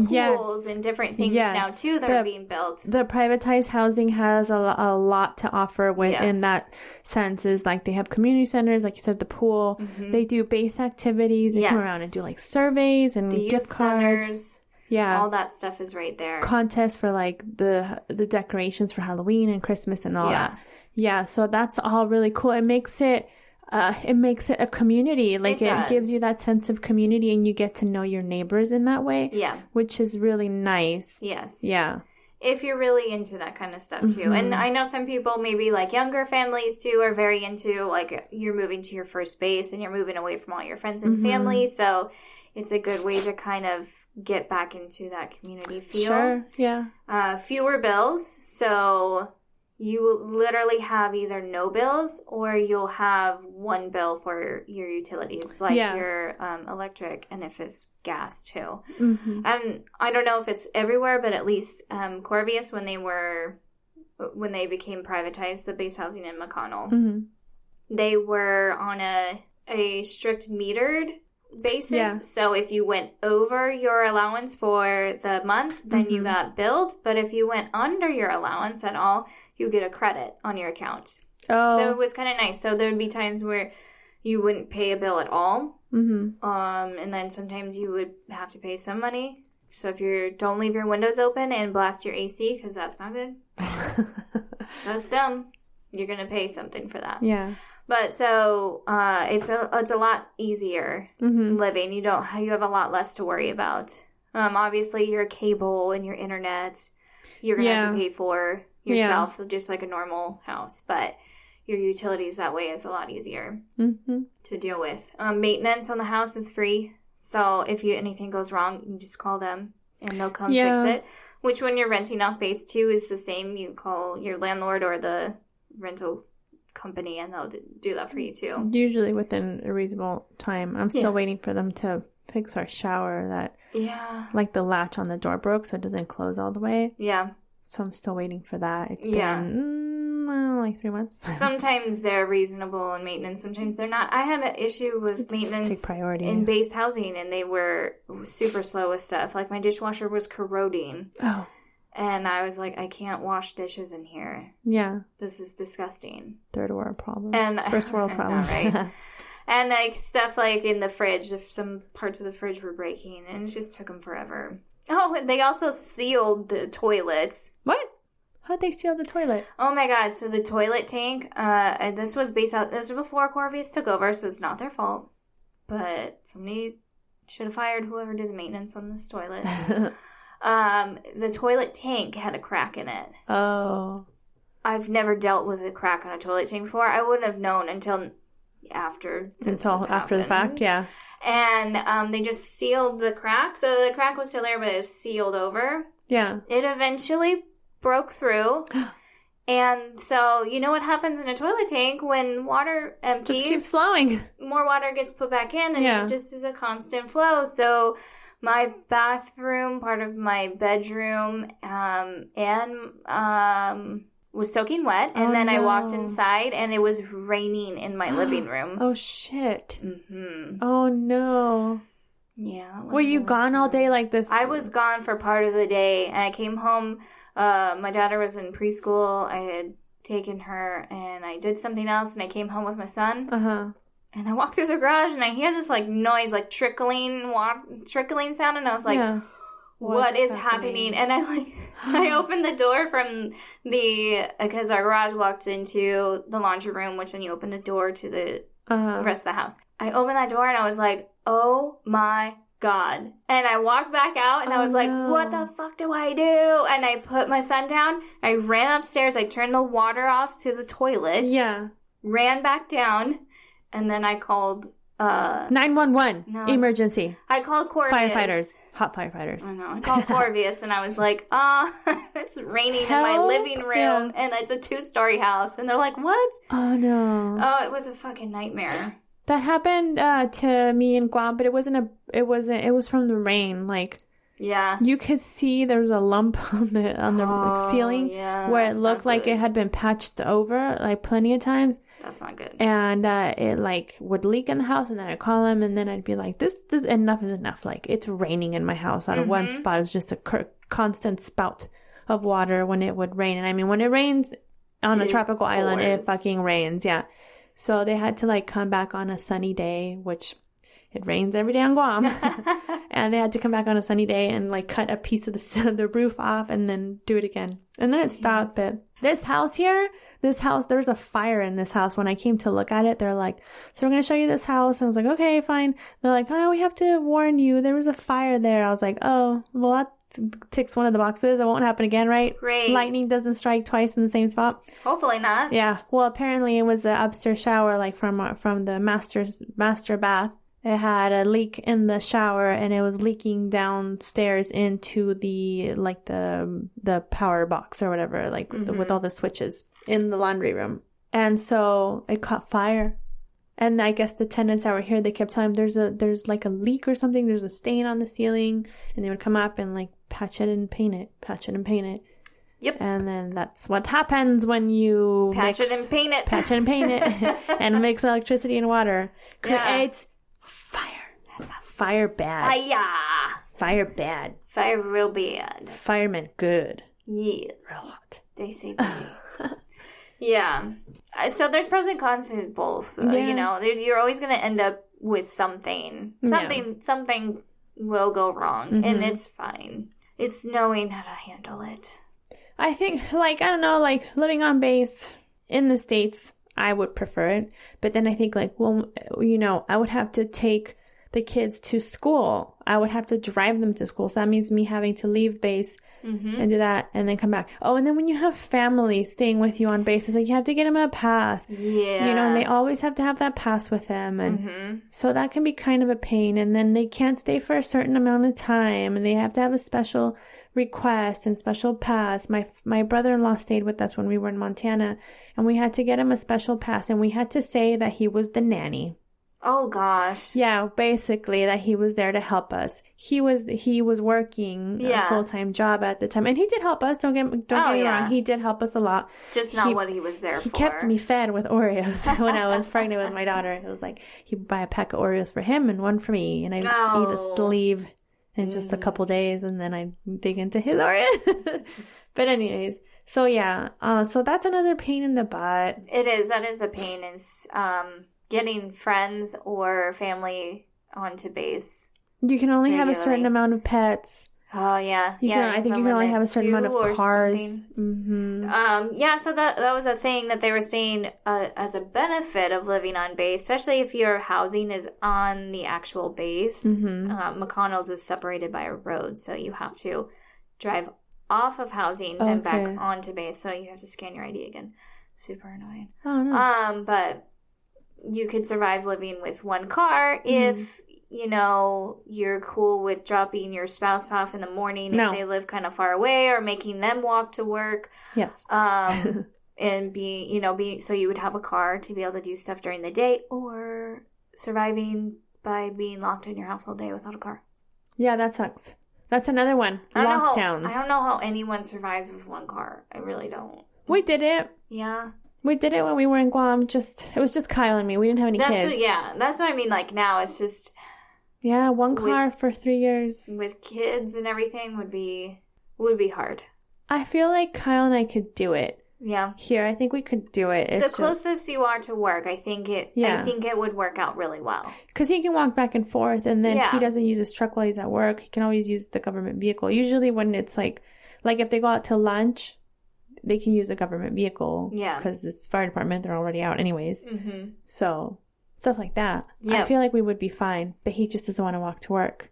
pools and different things now too that are being built. The privatized housing has a lot to offer in that sense. Is like they have community centers, like you said, the pool. Mm-hmm. They do base activities. They come around and do like surveys and gift cards. Centers. Yeah. All that stuff is right there. Contests for like the decorations for Halloween and Christmas and all that. Yeah, so that's all really cool. It makes it a community. Like it gives you that sense of community and you get to know your neighbors in that way. Yeah. Which is really nice. Yes. Yeah. If you're really into that kind of stuff too. Mm-hmm. And I know some people, maybe like younger families too, are very into like you're moving to your first base and you're moving away from all your friends and family. So it's a good way to kind of get back into that community feel. Sure, yeah. Fewer bills, so you will literally have either no bills or you'll have one bill for your utilities, like your electric and if it's gas too. Mm-hmm. And I don't know if it's everywhere, but at least Corvius, when they became privatized, the base housing in McConnell, they were on a strict metered basis. Yeah. So if you went over your allowance for the month, then you got billed. But if you went under your allowance at all, you get a credit on your account. Oh. So it was kind of nice. So there would be times where you wouldn't pay a bill at all. Mm-hmm. And then sometimes you would have to pay some money. So if don't leave your windows open and blast your AC, because that's not good. That's dumb. You're going to pay something for that. Yeah. But so it's a lot easier living. You have a lot less to worry about. Obviously, your cable and your internet, you're gonna have to pay for yourself, just like a normal house. But your utilities that way is a lot easier to deal with. Maintenance on the house is free, so if anything goes wrong, you just call them and they'll come fix it. Which, when you're renting off base too, is the same. You call your landlord or the rental company and they'll do that for you too, usually within a reasonable time. I'm still waiting for them to fix our shower like the latch on the door broke, so it doesn't close all the way. So I'm still waiting for that. It's been like 3 months. Sometimes they're reasonable in maintenance, sometimes they're not. I had an issue with maintenance in base housing and they were super slow with stuff. Like my dishwasher was corroding. And I was like, I can't wash dishes in here. Yeah. This is disgusting. Third world problems. And first world problems. Right? And like stuff like in the fridge, if some parts of the fridge were breaking, and it just took them forever. Oh, and they also sealed the toilet. What? How'd they seal the toilet? Oh my God. So the toilet tank, and this was before Corvius took over, so it's not their fault. But somebody should have fired whoever did the maintenance on this toilet. The toilet tank had a crack in it. Oh. I've never dealt with a crack on a toilet tank before. I wouldn't have known until after the fact, yeah. And they just sealed the crack. So the crack was still there, but it was sealed over. Yeah. It eventually broke through. And so, you know what happens in a toilet tank when water empties? Just keeps flowing. More water gets put back in, and it just is a constant flow. So my bathroom, part of my bedroom, was soaking wet. And then I walked inside, and it was raining in my living room. Oh, shit. Mm-hmm. Oh, no. Yeah. Were you gone all day like this? I was gone for part of the day, and I came home. My daughter was in preschool. I had taken her, and I did something else, and I came home with my son. Uh-huh. And I walk through the garage, and I hear this, like, noise, like, trickling sound, and I was like, what is happening? And I opened the door from because our garage walked into the laundry room, which then you open the door to the rest of the house. I opened that door, and I was like, oh, my God. And I walked back out, and I was like, what the fuck do I do? And I put my son down. I ran upstairs. I turned the water off to the toilet. Yeah. Ran back down. And then I called 911. No. Emergency. I called Corvius. Hot firefighters. I know. I called Corvius, and I was like, it's raining in my living room, and it's a 2-story house. And they're like, what? Oh, no. Oh, it was a fucking nightmare. That happened to me in Guam, but it was from the rain. Like, yeah, you could see there was a lump on the ceiling where it looked like it had been patched over like plenty of times. That's not good. And it like would leak in the house, and then I'd call him, and then I'd be like, this enough is enough. Like, it's raining in my house out of one spot. It was just a constant spout of water when it would rain. And I mean, when it rains on a tropical island, it fucking rains. Yeah. So they had to like come back on a sunny day, which it rains every day on Guam. And they had to come back on a sunny day and like cut a piece of the roof off and then do it again. And then it stopped. But this house, there's a fire in this house. When I came to look at it, they're like, so we're going to show you this house. And I was like, okay, fine. They're like, oh, we have to warn you. There was a fire there. I was like, oh, well, that ticks one of the boxes. It won't happen again, right? Great. Lightning doesn't strike twice in the same spot. Hopefully not. Yeah. Well, apparently it was an upstairs shower, like from the master bath. It had a leak in the shower, and it was leaking downstairs into the power box or whatever, like with all the switches in the laundry room. And so it caught fire. And I guess the tenants that were here, they kept telling him there's like a leak or something. There's a stain on the ceiling, and they would come up and like patch it and paint it. Yep. And then that's what happens when you patch it and paint it, and mix electricity and water. Creates fire. Fire bad. Fire bad. Fire real bad. Fireman good. Yes. Real hot. They say that. Yeah. So there's pros and cons to both. You know, you're always going to end up with something. Something will go wrong, and it's fine. It's knowing how to handle it. I think, like, I don't know, like, living on base in the States, I would prefer it. But then I think, like, well, you know, I would have to take the kids to school. I would have to drive them to school. So that means me having to leave base and do that and then come back. Oh, and then when you have family staying with you on base, it's like you have to get them a pass. Yeah. You know, and they always have to have that pass with them. And so that can be kind of a pain. And then they can't stay for a certain amount of time. And they have to have a special request and special pass. My brother-in-law stayed with us when we were in Montana, and we had to get him a special pass, and we had to say that he was the nanny. Oh gosh. Yeah, basically that he was there to help us. He was working a full-time job at the time, and he did help us. Don't get me wrong. He did help us a lot. Just not what he was there for. He kept me fed with Oreos when I was pregnant with my daughter. It was like he would buy a pack of Oreos for him and one for me, and I'd eat a sleeve. in just a couple days, and then I dig into his art. But anyways, so yeah, so that's another pain in the butt. It is. That is a pain, is getting friends or family onto base. You can only have a certain amount of pets. Oh, yeah. I think you can only have a certain amount of cars. Mm-hmm. Yeah, so that was a thing that they were saying as a benefit of living on base, especially if your housing is on the actual base. Mm-hmm. McConnell's is separated by a road, so you have to drive off of housing and back onto base, so you have to scan your ID again. Super annoying. Oh, no. But you could survive living with one car if... you know, you're cool with dropping your spouse off in the morning if they live kind of far away, or making them walk to work. Yes. And so you would have a car to be able to do stuff during the day, or surviving by being locked in your house all day without a car. Yeah, that sucks. That's another one. Lockdowns. I don't know how anyone survives with one car. I really don't. We did it. Yeah. We did it when we were in Guam. It was just Kyle and me. We didn't have any kids. That's what I mean. Like, now it's just... Yeah, one car for 3 years. With kids and everything would be hard. I feel like Kyle and I could do it. Yeah. Here, I think we could do it. It's the closest you are to work, I think it would work out really well. Because he can walk back and forth, and then he doesn't use his truck while he's at work. He can always use the government vehicle. Usually when it's like if they go out to lunch, they can use the government vehicle. Yeah. Because it's fire department, they're already out anyways. Mm-hmm. So... stuff like that. Yep. I feel like we would be fine, but he just doesn't want to walk to work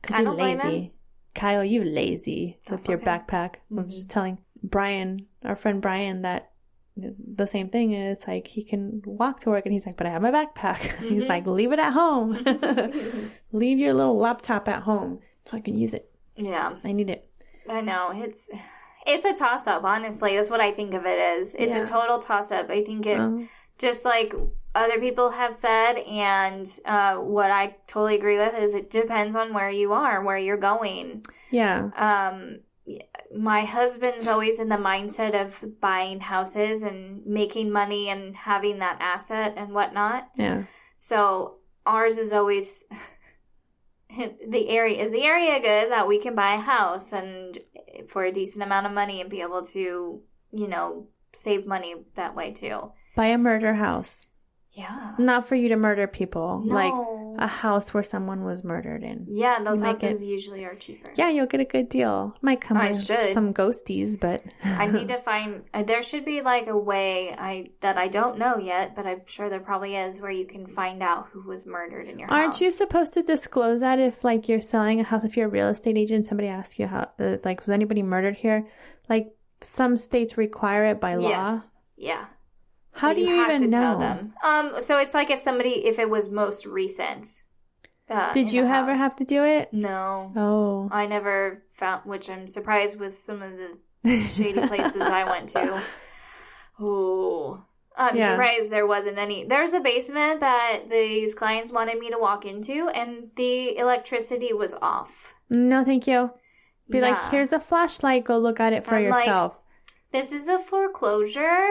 because he's lazy. Kyle, you lazy with your backpack. Mm-hmm. I was just telling Brian, our friend Brian, that the same thing is like he can walk to work, and he's like, but I have my backpack. Mm-hmm. He's like, leave it at home. Leave your little laptop at home so I can use it. Yeah, I need it. I know it's a toss up. Honestly, that's what I think of it as. It's a total toss up. I think it just like other people have said, and what I totally agree with is it depends on where you are, where you're going. Yeah. My husband's always in the mindset of buying houses and making money and having that asset and whatnot. Yeah. So ours is always is the area good that we can buy a house and for a decent amount of money and be able to, save money that way too. Buy a murder house. Yeah. Not for you to murder people. No. Like a house where someone was murdered in. Yeah, those houses usually are cheaper. Yeah, you'll get a good deal. Might come with some ghosties, but... I need to find... there should be like a way that I don't know yet, but I'm sure there probably is, where you can find out who was murdered in your house. Aren't you supposed to disclose that if like you're selling a house? If you're a real estate agent, somebody asks you how... was anybody murdered here? Like some states require it by law. Yes. Yeah. How do you even know? Tell them. So it's like if it was most recent. Did you ever have to do it? No. Oh. I never found, which I'm surprised with some of the shady places I went to. Oh. I'm surprised there wasn't any. There's a basement that these clients wanted me to walk into, and the electricity was off. No, thank you. Be like, here's a flashlight. Go look at it for yourself. Like, this is a foreclosure.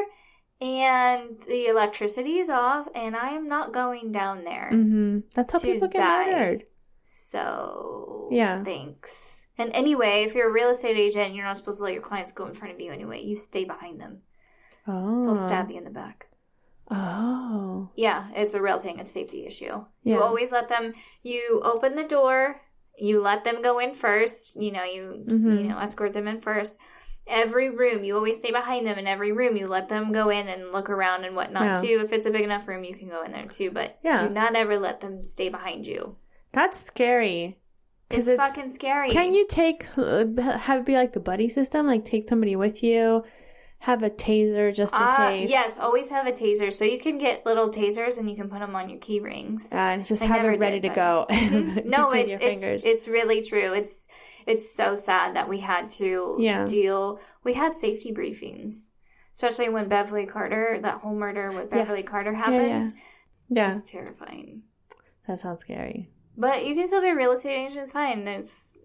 And the electricity is off, and I am not going down there. Mm-hmm. That's how people get murdered. So, yeah. Thanks. And anyway, if you're a real estate agent, you're not supposed to let your clients go in front of you anyway. You stay behind them. Oh. They'll stab you in the back. Oh. Yeah, it's a real thing. It's a safety issue. Yeah. You always let them, you open the door, you let them go in first, escort them in first. Every room, you always stay behind them in every room. You let them go in and look around and whatnot, too. If it's a big enough room, you can go in there, too. But do not ever let them stay behind you. That's scary. It's fucking scary. Can you have it be like the buddy system? Like, take somebody with you, have a taser just in case? Yes, always have a taser. So you can get little tasers and you can put them on your key rings. And just have it ready to go. No, it's really true. It's so sad that we had to deal. We had safety briefings, especially when Beverly Carter, that whole murder with Beverly Carter happened. Yeah. It's terrifying. That sounds scary. But you can still be a real estate agent. It's fine. It's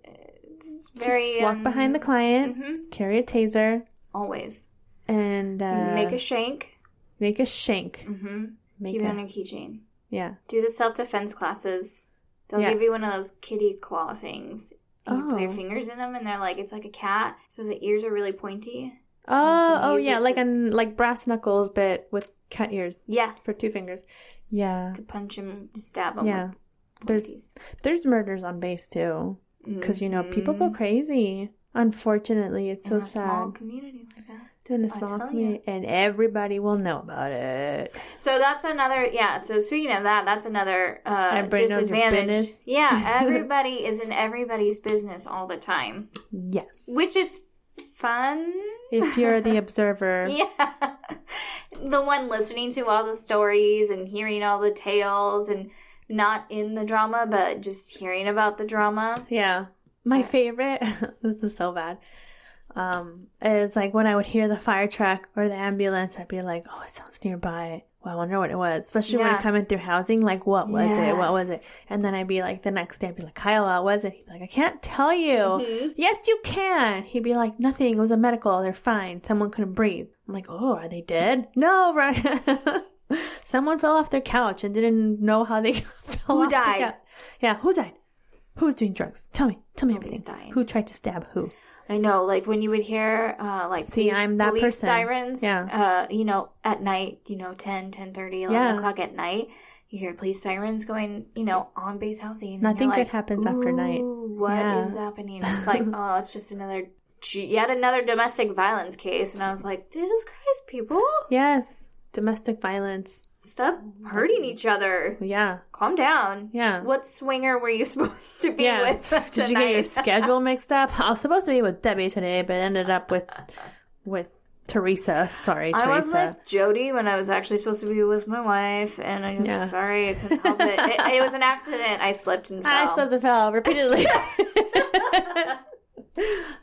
very... Just walk behind the client, carry a taser. Always. And... make a shank. Make a shank. Mm-hmm. Keep it on your keychain. Yeah. Do the self-defense classes. They'll give you one of those kitty claw things. And you put your fingers in them, and they're like, it's like a cat, so the ears are really pointy. Yeah, like brass knuckles, but with cat ears. Yeah. For 2 fingers. Yeah. To punch him, to stab him. Yeah. There's murders on base, too. Because, people go crazy. Unfortunately, it's so sad. In a small community like that. In a small community. And everybody will know about it. So that's another, so speaking of that, that's another disadvantage. Yeah, everybody is in everybody's business all the time. Yes. Which is fun. If you're the observer. Yeah. The one listening to all the stories and hearing all the tales and not in the drama, but just hearing about the drama. Yeah. My favorite, this is so bad, is like when I would hear the fire truck or the ambulance, I'd be like, oh, it sounds nearby. Well, I wonder what it was. Especially when coming through housing, like, what was it? What was it? And then I'd be like, the next day, I'd be like, Kyle, what was it? He'd be like, I can't tell you. Mm-hmm. Yes, you can. He'd be like, nothing. It was a medical. They're fine. Someone couldn't breathe. I'm like, oh, are they dead? No, right? Someone fell off their couch and didn't know how they fell off. Who died? Yeah, who died? Who was doing drugs? Tell me Nobody's everything. Dying. Who tried to stab who? I know, like when you would hear I'm that police person. Sirens, at night, 10:30, 11 o'clock at night, you hear police sirens going, on base housing. Nothing good happens after night. What is happening? It's like, oh, it's just yet another domestic violence case. And I was like, Jesus Christ, people. Yes, domestic violence. Stop hurting each other. Yeah. Calm down. Yeah. What swinger were you supposed to be with tonight? Did you get your schedule mixed up? I was supposed to be with Debbie today, but ended up with Teresa. Sorry, Teresa. I was with Jody when I was actually supposed to be with my wife, and I just, sorry, I couldn't help it. It was an accident. I slipped and fell. I slipped and fell repeatedly.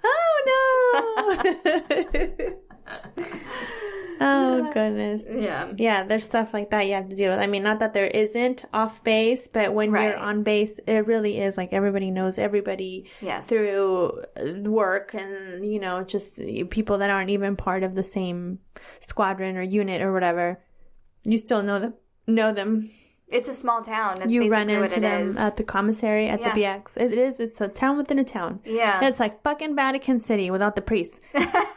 Oh, no. Oh, goodness. Yeah. Yeah, there's stuff like that you have to deal with. I mean, not that there isn't off base, but when you're on base, it really is like everybody knows everybody through work and, just people that aren't even part of the same squadron or unit or whatever. You still know them. It's a small town. That's you basically run into them is. At the commissary, at the BX. It is. It's a town within a town. Yeah. It's like fucking Vatican City without the priests.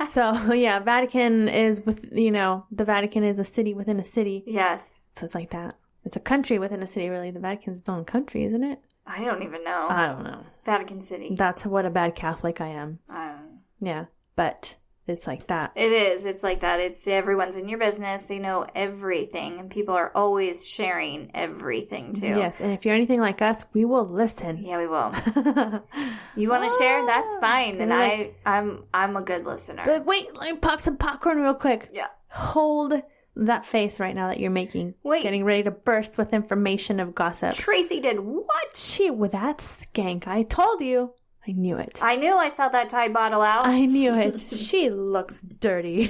So, yeah, Vatican is the Vatican is a city within a city. Yes. So it's like that. It's a country within a city, really. The Vatican's its own country, isn't it? I don't even know. I don't know. Vatican City. That's what a bad Catholic I am. Yeah, but it's like that. It is. It's like that. It's everyone's in your business. They know everything, and people are always sharing everything too. Yes, and if you're anything like us, we will listen. Yeah, we will. You want to share? That's fine. And I'm a good listener. But wait, let me pop some popcorn real quick. Yeah. Hold that face right now that you're making. Wait. Getting ready to burst with information of gossip. Tracy did what? With that skank. I told you. I knew it. I knew I saw that Tide bottle out. I knew it. She looks dirty.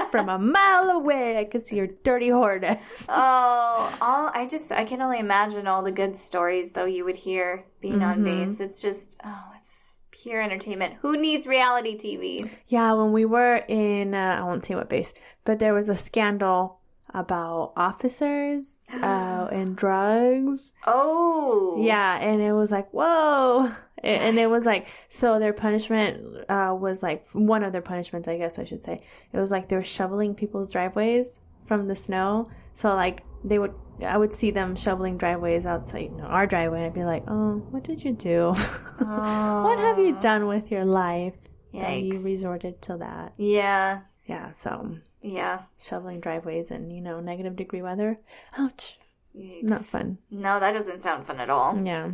From a mile away, I could see her dirty whoreness. I can only imagine all the good stories, though, you would hear being on base. It's just, it's pure entertainment. Who needs reality TV? Yeah, when we were in, I won't say what base, but there was a scandal about officers and drugs. Oh. Yeah, and it was like, whoa. And it was like, so their punishment was like, one of their punishments, I guess I should say. It was like they were shoveling people's driveways from the snow. So like I would see them shoveling driveways outside our driveway. And I'd be like, oh, what did you do? Oh. What have you done with your life that you resorted to that? Yeah. Yeah, so. Yeah. Shoveling driveways in, negative degree weather. Ouch. Yikes. Not fun. No, that doesn't sound fun at all. Yeah.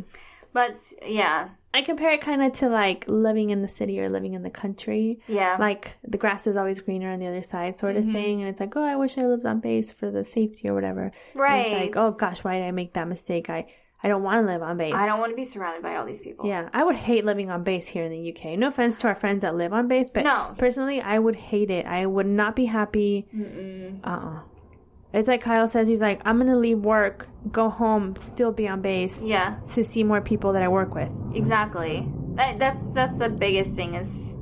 But, yeah. I compare it kind of to, like, living in the city or living in the country. Yeah. Like, the grass is always greener on the other side sort of thing. And it's like, oh, I wish I lived on base for the safety or whatever. Right. And it's like, oh, gosh, why did I make that mistake? I don't want to live on base. I don't want to be surrounded by all these people. Yeah. I would hate living on base here in the UK. No offense to our friends that live on base, but personally, I would hate it. I would not be happy. It's like Kyle says, he's like, I'm going to leave work, go home, still be on base. Yeah. To see more people that I work with. Exactly. That's the biggest thing is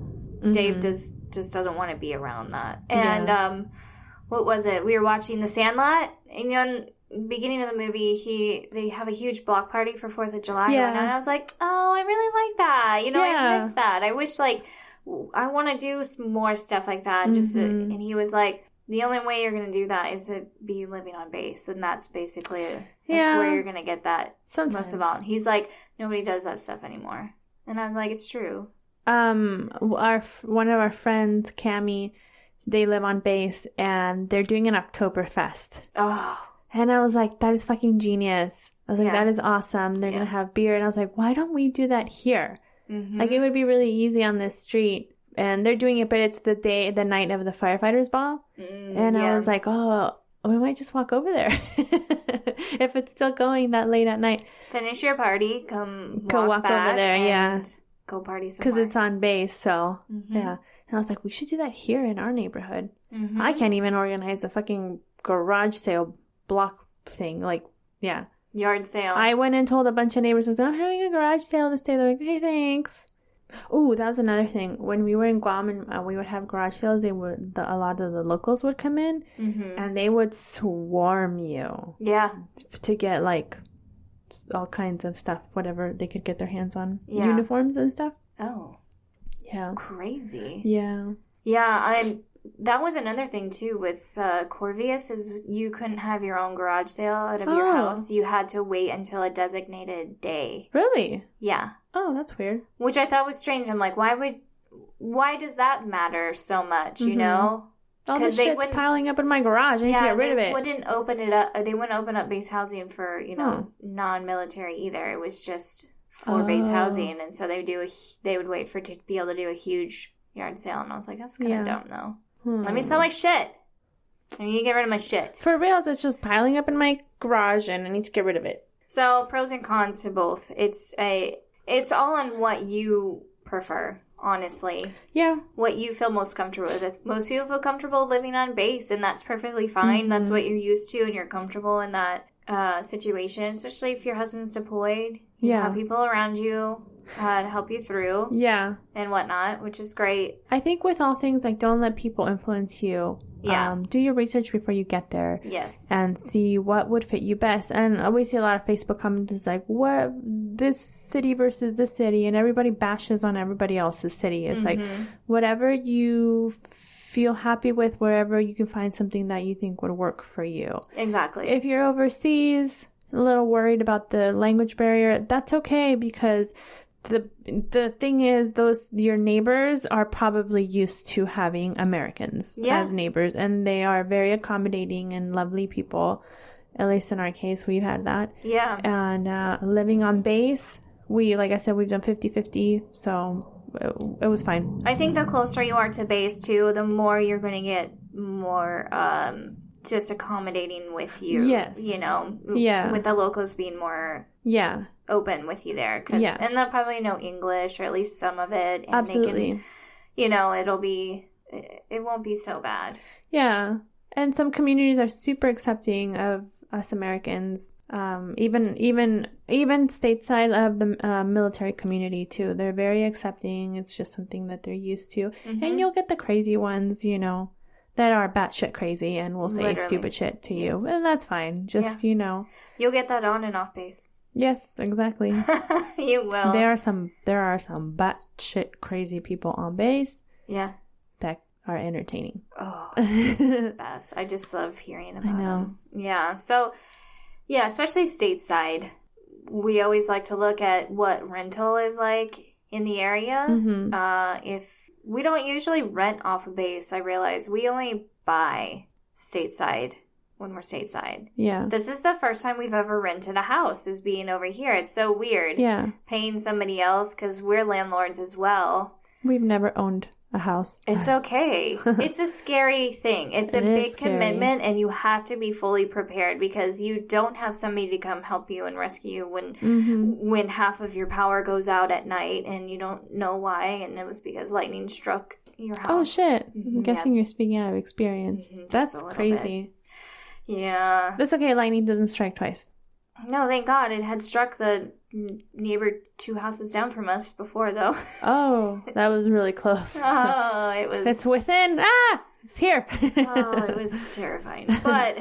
Dave just doesn't want to be around that. And what was it? We were watching The Sandlot, and beginning of the movie, they have a huge block party for 4th of July. Yeah. And I was like, oh, I really like that. You know, I miss that. I wish, like, I want to do some more stuff like that. And he was like, the only way you're going to do that is to be living on base. And that's basically, that's where you're going to get that most of all. And he's like, nobody does that stuff anymore. And I was like, it's true. One of our friends, Cammie, they live on base and they're doing an Oktoberfest. Oh. And I was like, that is fucking genius. I was like, that is awesome. They're going to have beer. And I was like, why don't we do that here? Mm-hmm. Like, it would be really easy on this street. And they're doing it, but it's the night of the firefighters ball. And I was like, oh, we might just walk over there. If it's still going that late at night. Finish your party, go walk over there, go party somewhere. Because it's on base, so, yeah. And I was like, we should do that here in our neighborhood. Mm-hmm. I can't even organize a fucking garage sale block thing. Like, yeah. Yard sale. I went and told a bunch of neighbors, I said, I'm having a garage sale this day. They're like, hey, thanks. Oh, that was another thing. When we were in Guam and we would have garage sales, a lot of the locals would come in and they would swarm you. Yeah. To get, like, all kinds of stuff, whatever they could get their hands on. Yeah. Uniforms and stuff. Oh. Yeah. Crazy. Yeah. Yeah, that was another thing, too, with Corvius, is you couldn't have your own garage sale out of your house. You had to wait until a designated day. Really? Yeah. Oh, that's weird. Which I thought was strange. I'm like, why does that matter so much, you know? All this shit's piling up in my garage. I need to get rid of it. They wouldn't open it up. They wouldn't open up base housing for, you know, non-military either. It was just for base housing. And so they would wait to be able to do a huge yard sale. And I was like, that's kind of dumb, though. Let me sell my shit. I need to get rid of my shit. For real, it's just piling up in my garage and I need to get rid of it. So, pros and cons to both. It's all on what you prefer, honestly. Yeah. What you feel most comfortable with. Most people feel comfortable living on base, and that's perfectly fine. That's what you're used to, and you're comfortable in that situation, especially if your husband's deployed. You have people around you to help you through. Yeah. And whatnot, which is great. I think with all things, like, don't let people influence you. Yeah. Do your research before you get there. Yes. And see what would fit you best. And we see a lot of Facebook comments is like, what, this city versus this city, and everybody bashes on everybody else's city. It's like, whatever you feel happy with, wherever you can find something that you think would work for you. Exactly. If you're overseas, a little worried about the language barrier, that's okay, because the thing is, your neighbors are probably used to having Americans as neighbors, and they are very accommodating and lovely people. At least in our case, we've had that. Yeah. And living on base, like I said, we've done 50-50, so it was fine. I think the closer you are to base, too, the more you're going to get more just accommodating with you. Yes. You know? Yeah. With the locals being more... Yeah. Open with you there. And they'll probably know English, or at least some of it. And absolutely. They can, you know, it won't be so bad. Yeah. And some communities are super accepting of us Americans. Even stateside of the military community too. They're very accepting. It's just something that they're used to. And you'll get the crazy ones, you know, that are batshit crazy and will say stupid shit to you. And that's fine. Just, you know. You'll get that on and off base. Yes, exactly. You will. There are some batshit crazy people on base. Yeah. That are entertaining. Oh, the best. I just love hearing about them. Yeah. So, yeah, especially stateside, we always like to look at what rental is like in the area. If we don't usually rent off a base, I realize we only buy stateside. When we're stateside. Yeah. This is the first time we've ever rented a house, is being over here. It's so weird. Yeah. Paying somebody else, because we're landlords as well. We've never owned a house. It's okay. It's a scary thing. It's a big commitment, and you have to be fully prepared, because you don't have somebody to come help you and rescue you when half of your power goes out at night and you don't know why, and it was because lightning struck your house. Oh, shit. I'm guessing you're speaking out of experience. That's crazy. Bit. Yeah. That's okay. Lightning doesn't strike twice. No, thank God. It had struck the neighbor 2 houses down from us before, though. Oh, that was really close. Oh, it was... It's within... it's here. Oh, it was terrifying. But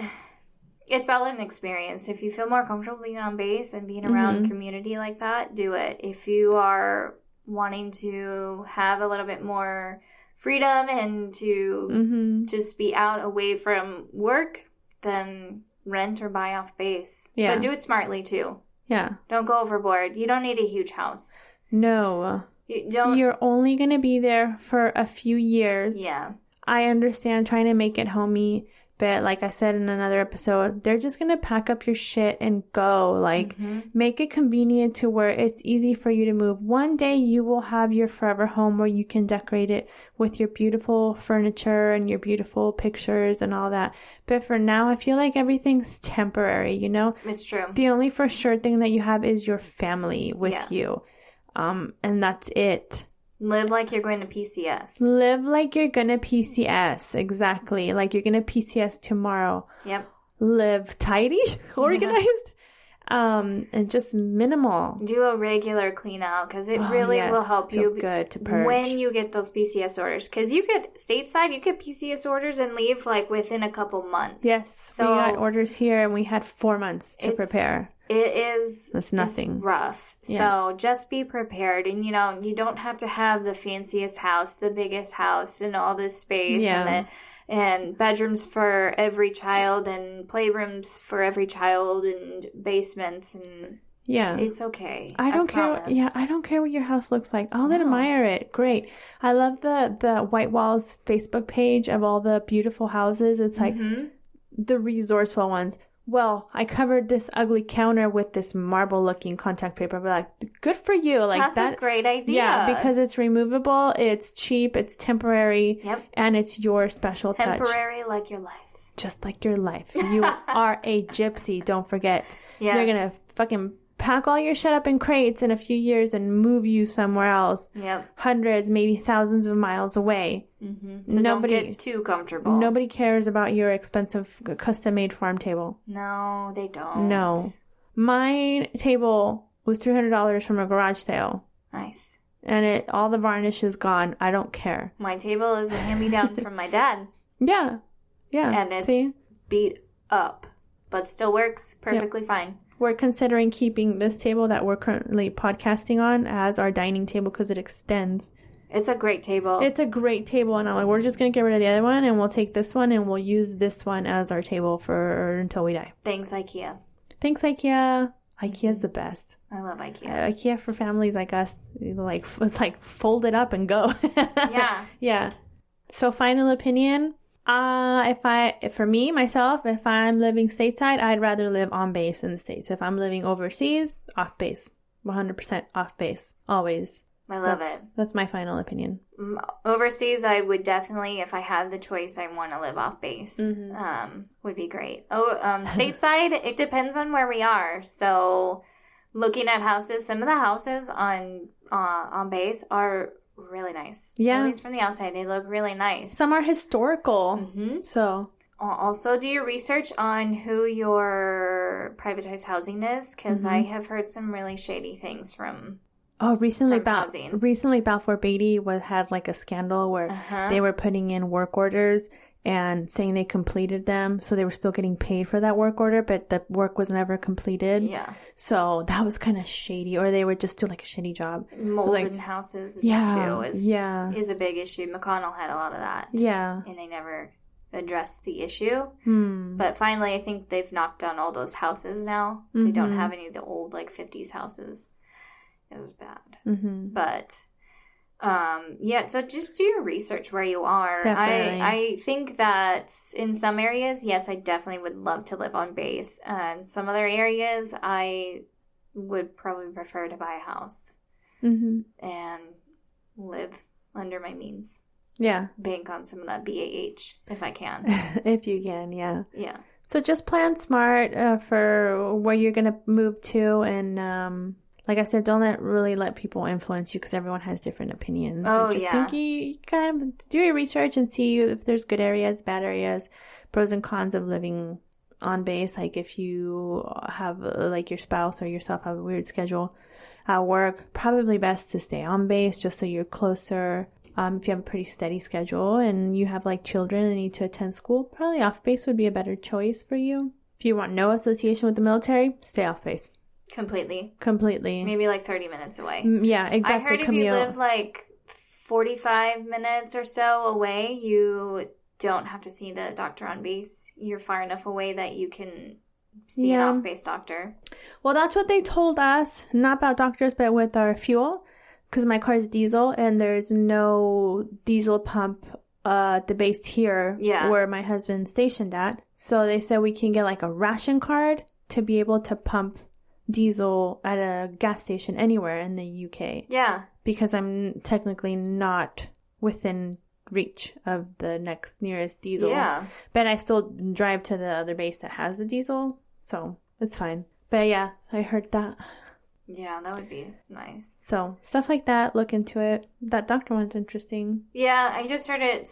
it's all an experience. If you feel more comfortable being on base and being around community like that, do it. If you are wanting to have a little bit more freedom and to just be out away from work, then rent or buy off base. Yeah. But do it smartly too. Yeah. Don't go overboard. You don't need a huge house. No. You're only going to be there for a few years. Yeah. I understand trying to make it homey, but like I said in another episode, they're just going to pack up your shit and go. Like, make it convenient to where it's easy for you to move. One day you will have your forever home where you can decorate it with your beautiful furniture and your beautiful pictures and all that. But for now, I feel like everything's temporary, you know? It's true. The only for sure thing that you have is your family with you. And that's it. Live like you're going to PCS. Live like you're going to PCS. Exactly. Like you're going to PCS tomorrow. Yep. Live tidy, organized, and just minimal. Do a regular clean out because it really will help you good to purge. When you get those PCS orders. Because you could, stateside, you get PCS orders and leave like within a couple months. Yes. So we got orders here and we had 4 months to prepare. It is. That's nothing. It's rough. Yeah. So just be prepared. And, you know, you don't have to have the fanciest house, the biggest house, and all this space. Yeah. And bedrooms for every child and playrooms for every child and basements. And yeah. It's okay. I don't care. Yeah, I don't care what your house looks like. I'll admire it. Great. I love the White Walls Facebook page of all the beautiful houses. It's like the resourceful ones. Well, I covered this ugly counter with this marble-looking contact paper. But like, good for you. Like that's a great idea. Yeah, because it's removable, it's cheap, it's temporary, and it's your special touch. Temporary like your life. Just like your life. You are a gypsy, don't forget. Yes. They're going to fucking pack all your shit up in crates in a few years and move you somewhere else. Yep. Hundreds, maybe thousands of miles away. So don't get too comfortable. Nobody cares about your expensive custom-made farm table. No, they don't. No. My table was $300 from a garage sale. Nice. And all the varnish is gone. I don't care. My table is a hand-me-down from my dad. Yeah. Yeah. And it's beat up, but still works perfectly fine. We're considering keeping this table that we're currently podcasting on as our dining table because it extends. It's a great table. It's a great table, and I'm like, we're just going to get rid of the other one, and we'll take this one, and we'll use this one as our table for until we die. Thanks, IKEA. Thanks, IKEA. IKEA's the best. I love IKEA. IKEA for families like us, like it's like fold it up and go. Yeah. Yeah. So, final opinion. For me, myself, if I'm living stateside, I'd rather live on base in the States. If I'm living overseas, off base. 100% off base. Always. I love it. That's my final opinion. Overseas, I would definitely, if I have the choice, I want to live off base. Would be great. Stateside, it depends on where we are. So, looking at houses, some of the houses on base are really nice. Yeah. At least from the outside, they look really nice. Some are historical. So. Also, do your research on who your privatized housing is, because I have heard some really shady things from. Oh, recently Balfour Beatty had like a scandal where they were putting in work orders and saying they completed them, so they were still getting paid for that work order, but the work was never completed. Yeah. So that was kind of shady, or they would just do like a shitty job. Mold in houses, too, is a big issue. McConnell had a lot of that. Yeah. And they never addressed the issue. But finally, I think they've knocked down all those houses now. They don't have any of the old, like, 50s houses. It was bad. But, so just do your research where you are. Definitely. I think that in some areas, yes, I definitely would love to live on base. And some other areas, I would probably prefer to buy a house. And live under my means. Yeah. Bank on some of that BAH if I can. If you can, yeah. Yeah. So just plan smart for where you're going to move to, and like I said, don't really let people influence you because everyone has different opinions. Oh, just think you kind of do your research and see if there's good areas, bad areas, pros and cons of living on base. Like if you have like your spouse or yourself have a weird schedule at work, probably best to stay on base just so you're closer. If you have a pretty steady schedule and you have like children that need to attend school, probably off base would be a better choice for you. If you want no association with the military, stay off base. Completely. Maybe like 30 minutes away. Yeah, exactly. I heard if you live like 45 minutes or so away, you don't have to see the doctor on base. You're far enough away that you can see an off-base doctor. Well, that's what they told us. Not about doctors, but with our fuel. Because my car is diesel and there's no diesel pump at the base here where my husband's stationed at. So they said we can get like a ration card to be able to pump diesel at a gas station anywhere in the UK. Yeah. Because I'm technically not within reach of the nearest diesel. Yeah. But I still drive to the other base that has the diesel. So it's fine. But yeah, I heard that. Yeah, that would be nice. So, stuff like that, look into it. That doctor one's interesting. Yeah, I just heard it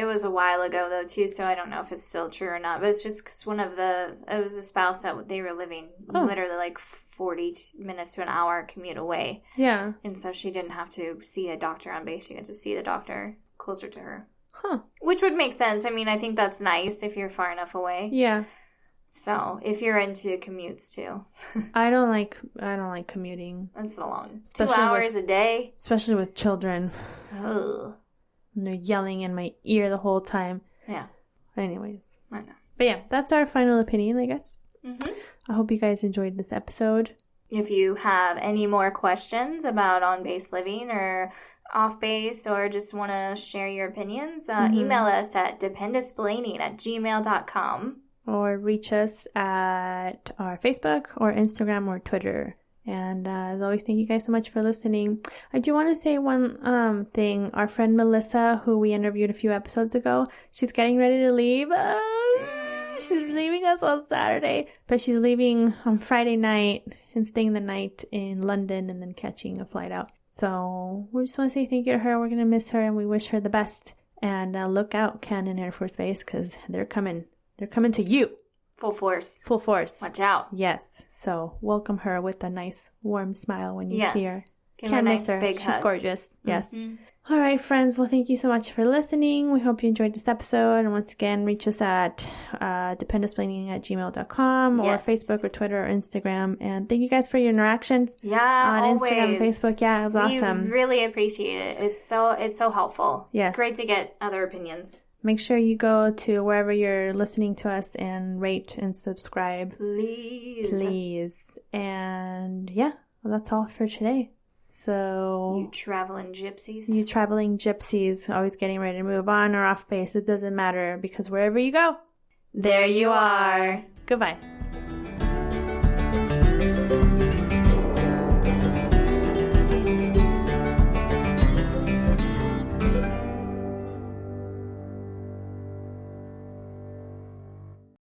was a while ago, though, too, so I don't know if it's still true or not. But it's just because it was the spouse that they were living literally like 40 minutes to an hour commute away. Yeah. And so she didn't have to see a doctor on base. She got to see the doctor closer to her. Huh. Which would make sense. I mean, I think that's nice if you're far enough away. Yeah. So, if you're into commutes too. I don't like commuting. That's long. Especially 2 hours a day. Especially with children. Ugh. And they're yelling in my ear the whole time. Yeah. Anyways. I know. But yeah, that's our final opinion, I guess. Mm-hmm. I hope you guys enjoyed this episode. If you have any more questions about on-base living or off-base or just want to share your opinions, email us at dependisplaining@gmail.com. Or reach us at our Facebook or Instagram or Twitter. And as always, thank you guys so much for listening. I do want to say one thing. Our friend Melissa, who we interviewed a few episodes ago, she's getting ready to leave. She's leaving us on Saturday, but she's leaving on Friday night and staying the night in London and then catching a flight out. So we just want to say thank you to her. We're going to miss her and we wish her the best. And look out, Cannon Air Force Base, because they're coming. They're coming to you. Full force. Full force. Watch out. Yes. So welcome her with a nice warm smile when you see her. Can't miss her. Big She's hug. Gorgeous. Yes. Mm-hmm. All right, friends. Well, thank you so much for listening. We hope you enjoyed this episode. And once again, reach us at dependisplaining@gmail.com or Facebook or Twitter or Instagram. And thank you guys for your interactions. Yeah, on always. Instagram, Facebook. Yeah, it was awesome. We really appreciate it. It's so helpful. Yes. It's great to get other opinions. Make sure you go to wherever you're listening to us and rate and subscribe. Please. And yeah, well, that's all for today. So you traveling gypsies, always getting ready to move on or off base. It doesn't matter because wherever you go, there you are. Goodbye.